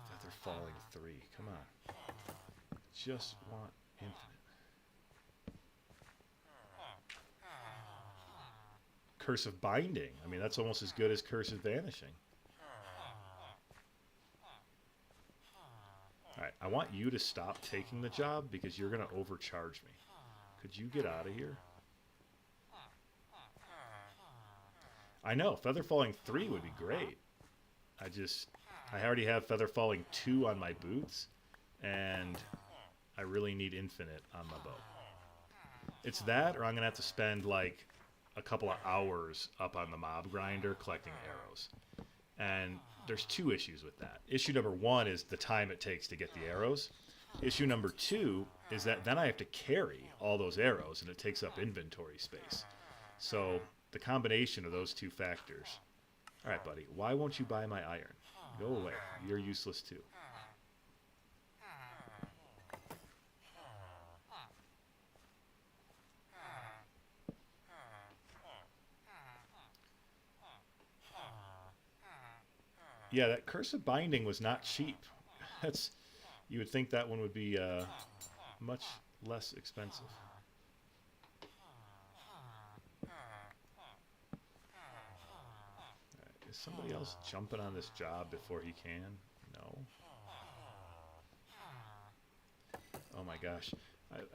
Feather falling 3. Come on. Just want infinite. Curse of binding. I mean, that's almost as good as curse of vanishing. Alright, I want you to stop taking the job because you're going to overcharge me. Could you get out of here? I know, feather falling 3 would be great. I already have feather falling 2 on my boots, and I really need infinite on my bow. It's that, or I'm going to have to spend like a couple of hours up on the mob grinder collecting arrows. And there's 2 issues with that. Issue number 1 is the time it takes to get the arrows. Issue number 2 is that then I have to carry all those arrows, and it takes up inventory space. So the combination of those 2 factors. All right, buddy, why won't you buy my iron? Go away. You're useless too. Yeah, that curse of binding was not cheap. You would think that one would be much less expensive. Right, is somebody else jumping on this job before he can? No. Oh my gosh.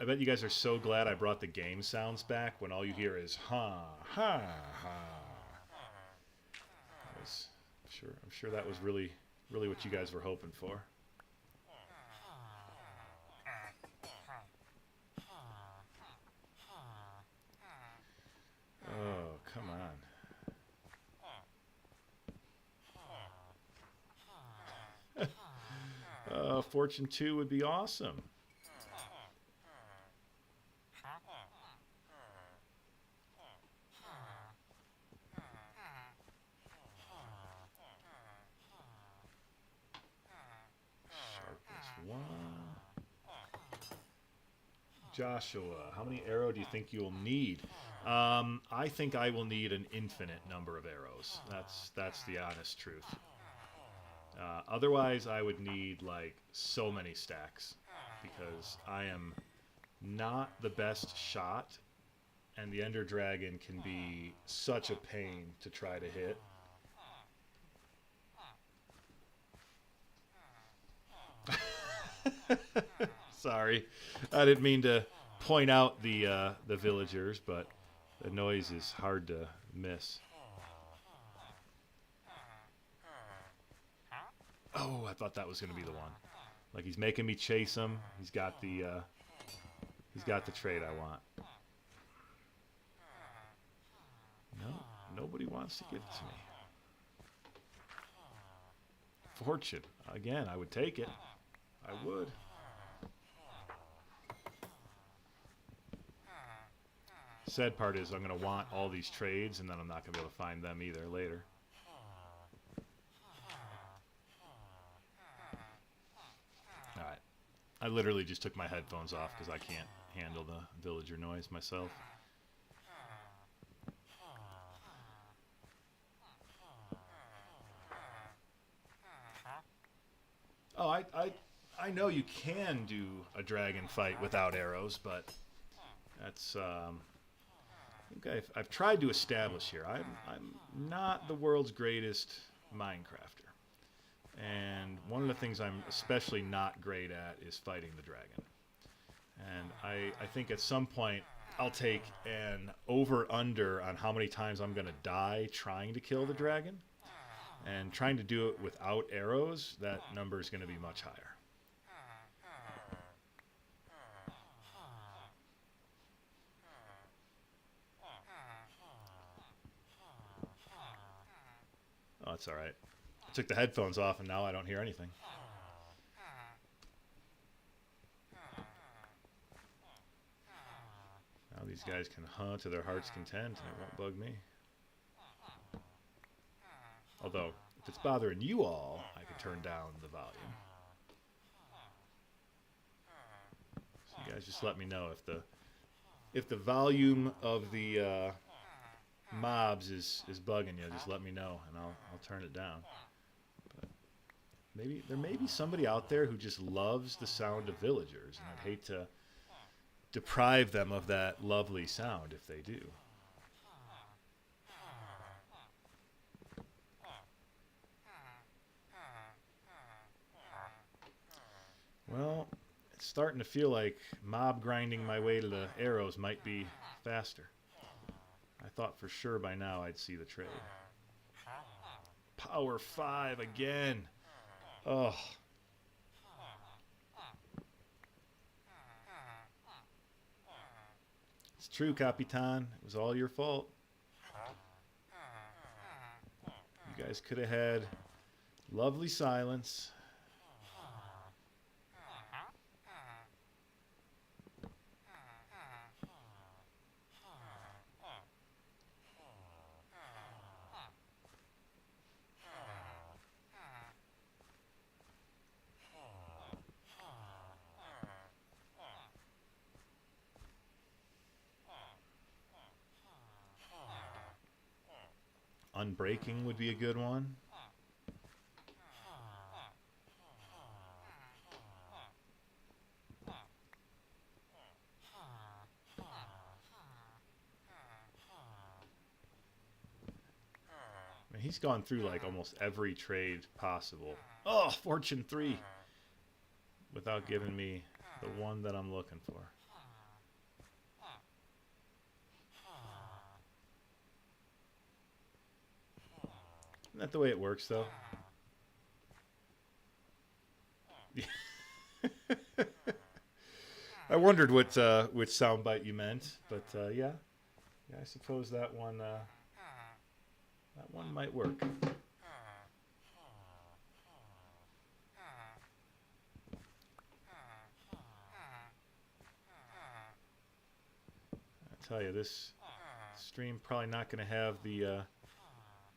I bet you guys are so glad I brought the game sounds back when all you hear is ha, ha, ha. I'm sure that was really what you guys were hoping for. Oh, come on. Fortune 2 would be awesome. Joshua, how many arrow do you think you'll need? I think I will need an infinite number of arrows. That's the honest truth. Otherwise, I would need like so many stacks because I am not the best shot, and the Ender Dragon can be such a pain to try to hit. Sorry, I didn't mean to point out the villagers, but the noise is hard to miss. Oh, I thought that was going to be the one. Like he's making me chase him. He's got the trait I want. No, nobody wants to give it to me. Fortune. Again, I would take it. I would. Sad part is I'm going to want all these trades, and then I'm not going to be able to find them either later. Alright. I literally just took my headphones off because I can't handle the villager noise myself. Oh, I know you can do a dragon fight without arrows, but that's okay. I've tried to establish here. I'm not the world's greatest Minecrafter, and one of the things I'm especially not great at is fighting the dragon. And I think at some point I'll take an over-under on how many times I'm going to die trying to kill the dragon. And trying to do it without arrows, that number is going to be much higher. Oh, it's alright. I took the headphones off and now I don't hear anything. Now these guys can hunt to their heart's content and it won't bug me. Although, if it's bothering you all, I can turn down the volume. So you guys just let me know if the volume of the mobs is bugging you. Just let me know, and I'll turn it down. But maybe there may be somebody out there who just loves the sound of villagers, and I'd hate to deprive them of that lovely sound if they do. Well, it's starting to feel like mob grinding my way to the arrows might be faster. I thought for sure by now I'd see the trade. Power 5 again. Oh. It's true, Capitan. It was all your fault. You guys could have had lovely silence. Unbreaking would be a good one. I mean, he's gone through like almost every trade possible. Oh, Fortune 3! Without giving me the one that I'm looking for. Isn't that the way it works, though? I wondered which soundbite you meant, but yeah, I suppose that one might work. I tell you, this stream probably not going to have the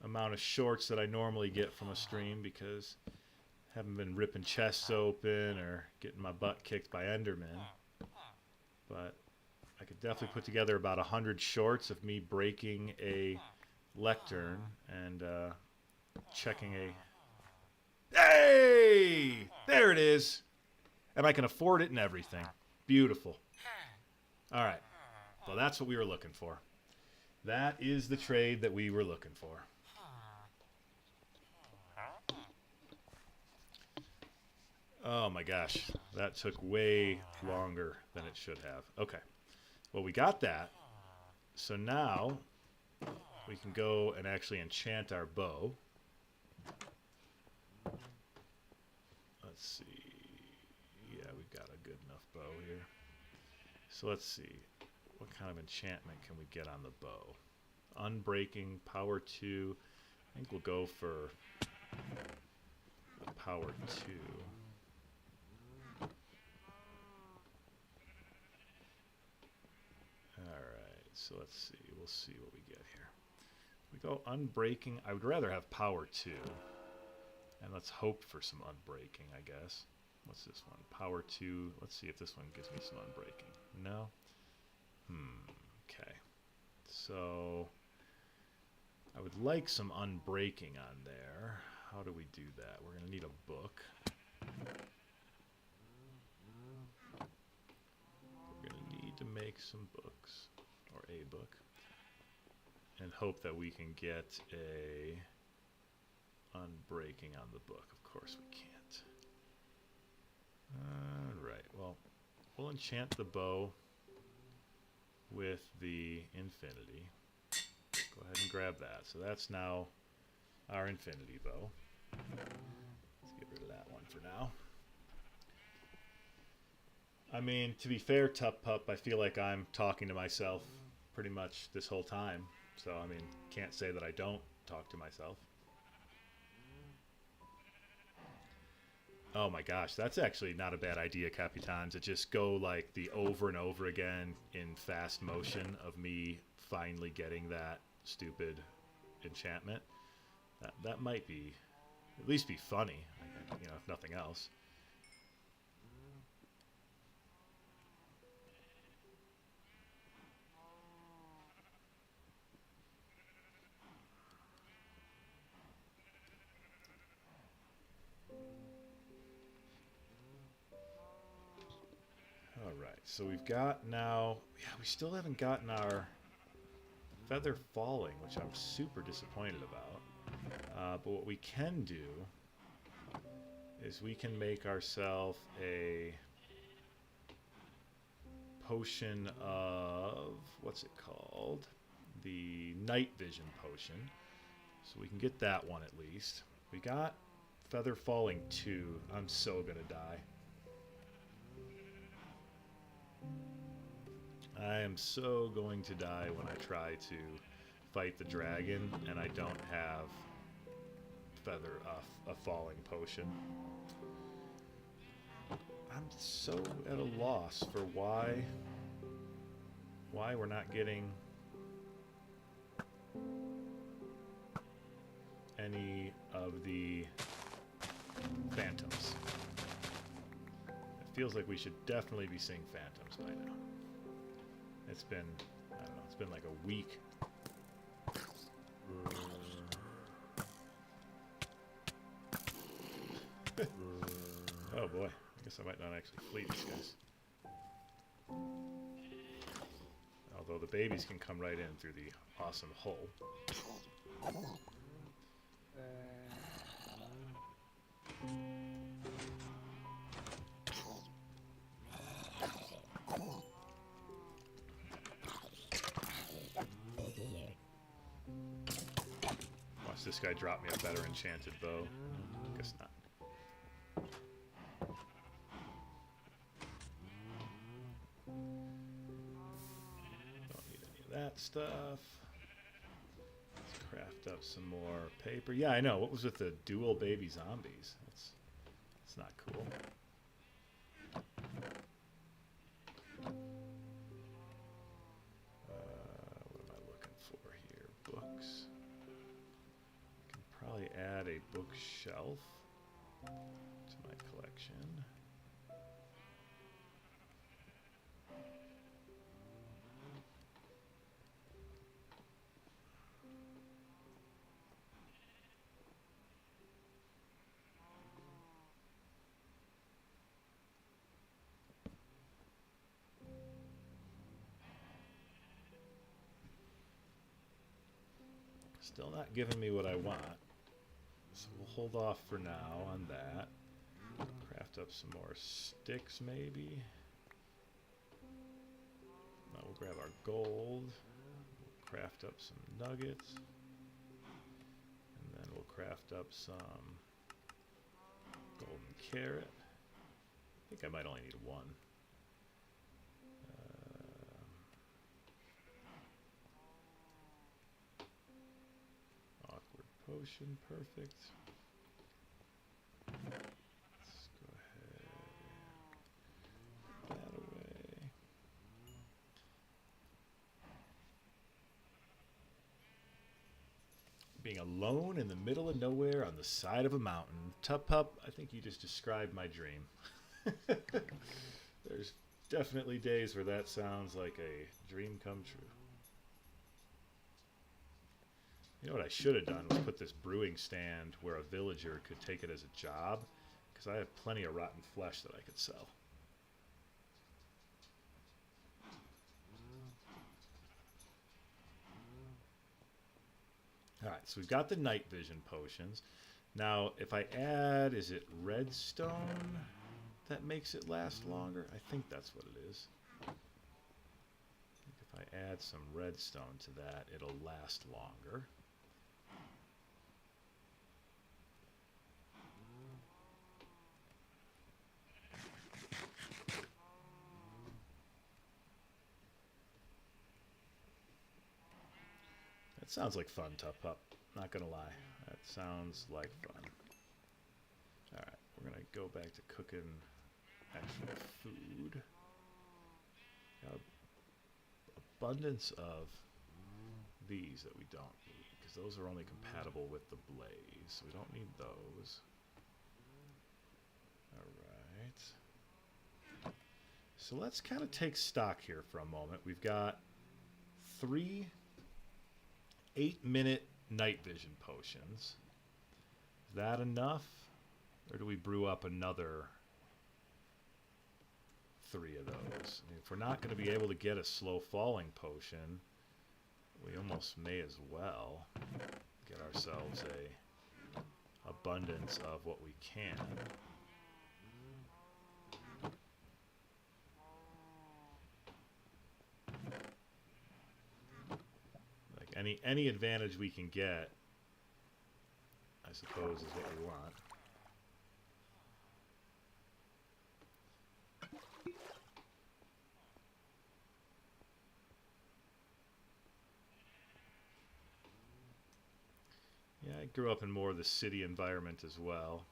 amount of shorts that I normally get from a stream because I haven't been ripping chests open or getting my butt kicked by Endermen. but I could definitely put together about 100 shorts of me breaking a lectern and checking a... Hey! There it is! And I can afford it and everything. Beautiful. All right. Well, that's what we were looking for. That is the trade that we were looking for. Oh my gosh. That took way longer than it should have. Okay. Well, we got that. So now we can go and actually enchant our bow. Let's see. Yeah, we've got a good enough bow here. So let's see. What kind of enchantment can we get on the bow? Unbreaking, power 2. I think we'll go for a power 2. Alright, so let's see. We'll see what we get here. We go unbreaking. I would rather have power 2. And let's hope for some unbreaking, I guess. What's this one? Power 2. Let's see if this one gives me some unbreaking. No? Okay. So I would like some unbreaking on there. How do we do that? We're going to need a book. We're going to need to make some books, or a book, and hope that we can get a unbreaking on the book. Of course we can't. Alright, well, we'll enchant the bow with the infinity. Go ahead and grab that. So that's now our infinity bow. Let's get rid of that one for now. I mean, to be fair, Tup Pup, I feel like I'm talking to myself pretty much this whole time. So, I mean, can't say that I don't talk to myself. Oh my gosh, that's actually not a bad idea, Capitan, to just go like the over and over again in fast motion of me finally getting that stupid enchantment. That might be, at least be funny, you know, if nothing else. Alright, so we've got now... Yeah, we still haven't gotten our feather falling, which I'm super disappointed about. But what we can do is we can make ourselves a potion of... What's it called? The night vision potion. So we can get that one at least. We got feather falling 2. I'm so gonna die. I am so going to die when I try to fight the dragon and I don't have a falling potion. I'm so at a loss for why we're not getting any of the phantoms. It feels like we should definitely be seeing phantoms by now. It's been, I don't know, it's been like a week. Oh boy, I guess I might not actually flee these guys. Although the babies can come right in through the awesome hole. Watch this guy drop me a better enchanted bow. Guess not. Don't need any of that stuff. Let's craft up some more paper. Yeah, I know. What was with the dual baby zombies? That's not cool. What am I looking for here? Books. Can probably add a bookshelf to my collection. Still not giving me what I want. So we'll hold off for now on that. Craft up some more sticks, maybe. Now we'll grab our gold. We'll craft up some nuggets. And then we'll craft up some golden carrot. I think I might only need one. Awkward potion, perfect. Let's go ahead and put that away. Being alone in the middle of nowhere on the side of a mountain. Tup Pup, I think you just described my dream. There's definitely days where that sounds like a dream come true. You know what I should have done was put this brewing stand where a villager could take it as a job, because I have plenty of rotten flesh that I could sell. Alright, so we've got the night vision potions. Now, if I add, is it redstone that makes it last longer? I think that's what it is. I think if I add some redstone to that, it'll last longer. That sounds like fun, Tup Pup. Not gonna lie. That sounds like fun. Alright, we're gonna go back to cooking actual food. Got abundance of these that we don't need, because those are only compatible with the blaze, so we don't need those. Alright. So let's kind of take stock here for a moment. We've got 3 8-minute night vision potions. Is that enough? Or do we brew up another 3 of those? I mean, if we're not going to be able to get a slow falling potion, we almost may as well get ourselves a abundance of what we can. Any advantage we can get, I suppose, is what we want. Yeah, I grew up in more of the city environment as well.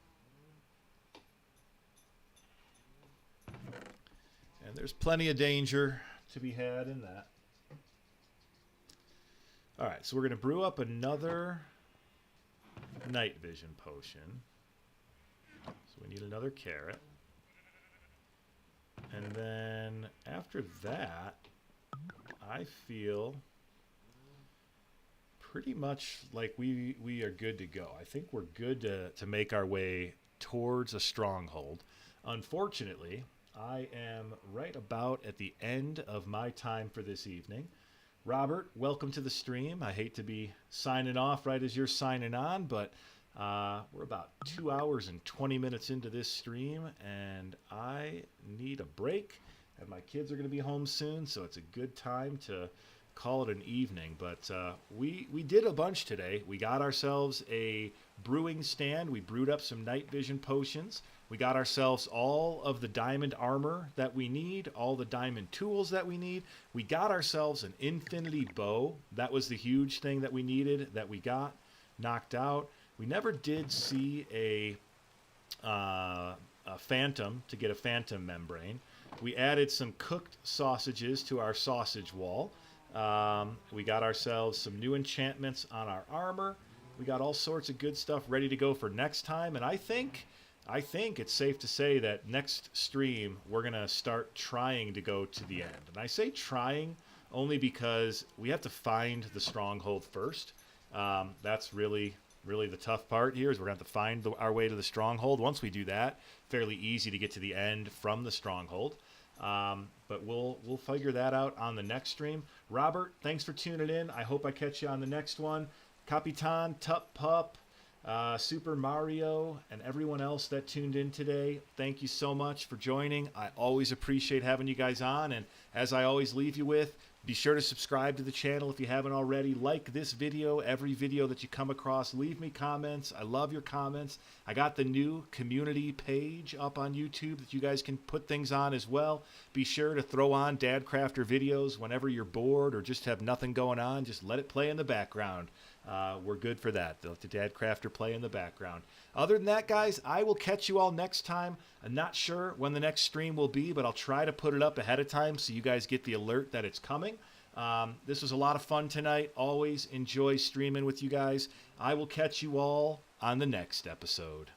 And there's plenty of danger to be had in that. Alright, so we're going to brew up another night vision potion. So we need another carrot. And then after that, I feel pretty much like we are good to go. I think we're good to make our way towards a stronghold. Unfortunately, I am right about at the end of my time for this evening. Robert, welcome to the stream. I hate to be signing off right as you're signing on, but we're about 2 hours and 20 minutes into this stream, and I need a break, and my kids are going to be home soon, so it's a good time to call it an evening. But we did a bunch today. We got ourselves a brewing stand. We brewed up some night vision potions. We got ourselves all of the diamond armor that we need, all the diamond tools that we need. We got ourselves an infinity bow. That was the huge thing that we needed that we got knocked out. We never did see a phantom to get a phantom membrane. We added some cooked sausages to our sausage wall. We got ourselves some new enchantments on our armor. We got all sorts of good stuff ready to go for next time, and I think it's safe to say that next stream we're going to start trying to go to the end. And I say trying only because we have to find the stronghold first. That's really the tough part here, is we're going to have to find our way to the stronghold. Once we do that, fairly easy to get to the end from the stronghold. But we'll figure that out on the next stream. Robert, thanks for tuning in. I hope I catch you on the next one. Capitan, Tup Pup, Super Mario, and everyone else that tuned in today. Thank you so much for joining. I always appreciate having you guys on. And as I always leave you with, be sure to subscribe to the channel if you haven't already. Like this video, every video that you come across. Leave me comments. I love your comments. I got the new community page up on YouTube that you guys can put things on as well. Be sure to throw on Dadcrafter videos whenever you're bored or just have nothing going on. Just let it play in the background. We're good for that. Let the Dadcrafter play in the background. Other than that, guys, I will catch you all next time. I'm not sure when the next stream will be, but I'll try to put it up ahead of time so you guys get the alert that it's coming. This was a lot of fun tonight. Always enjoy streaming with you guys. I will catch you all on the next episode.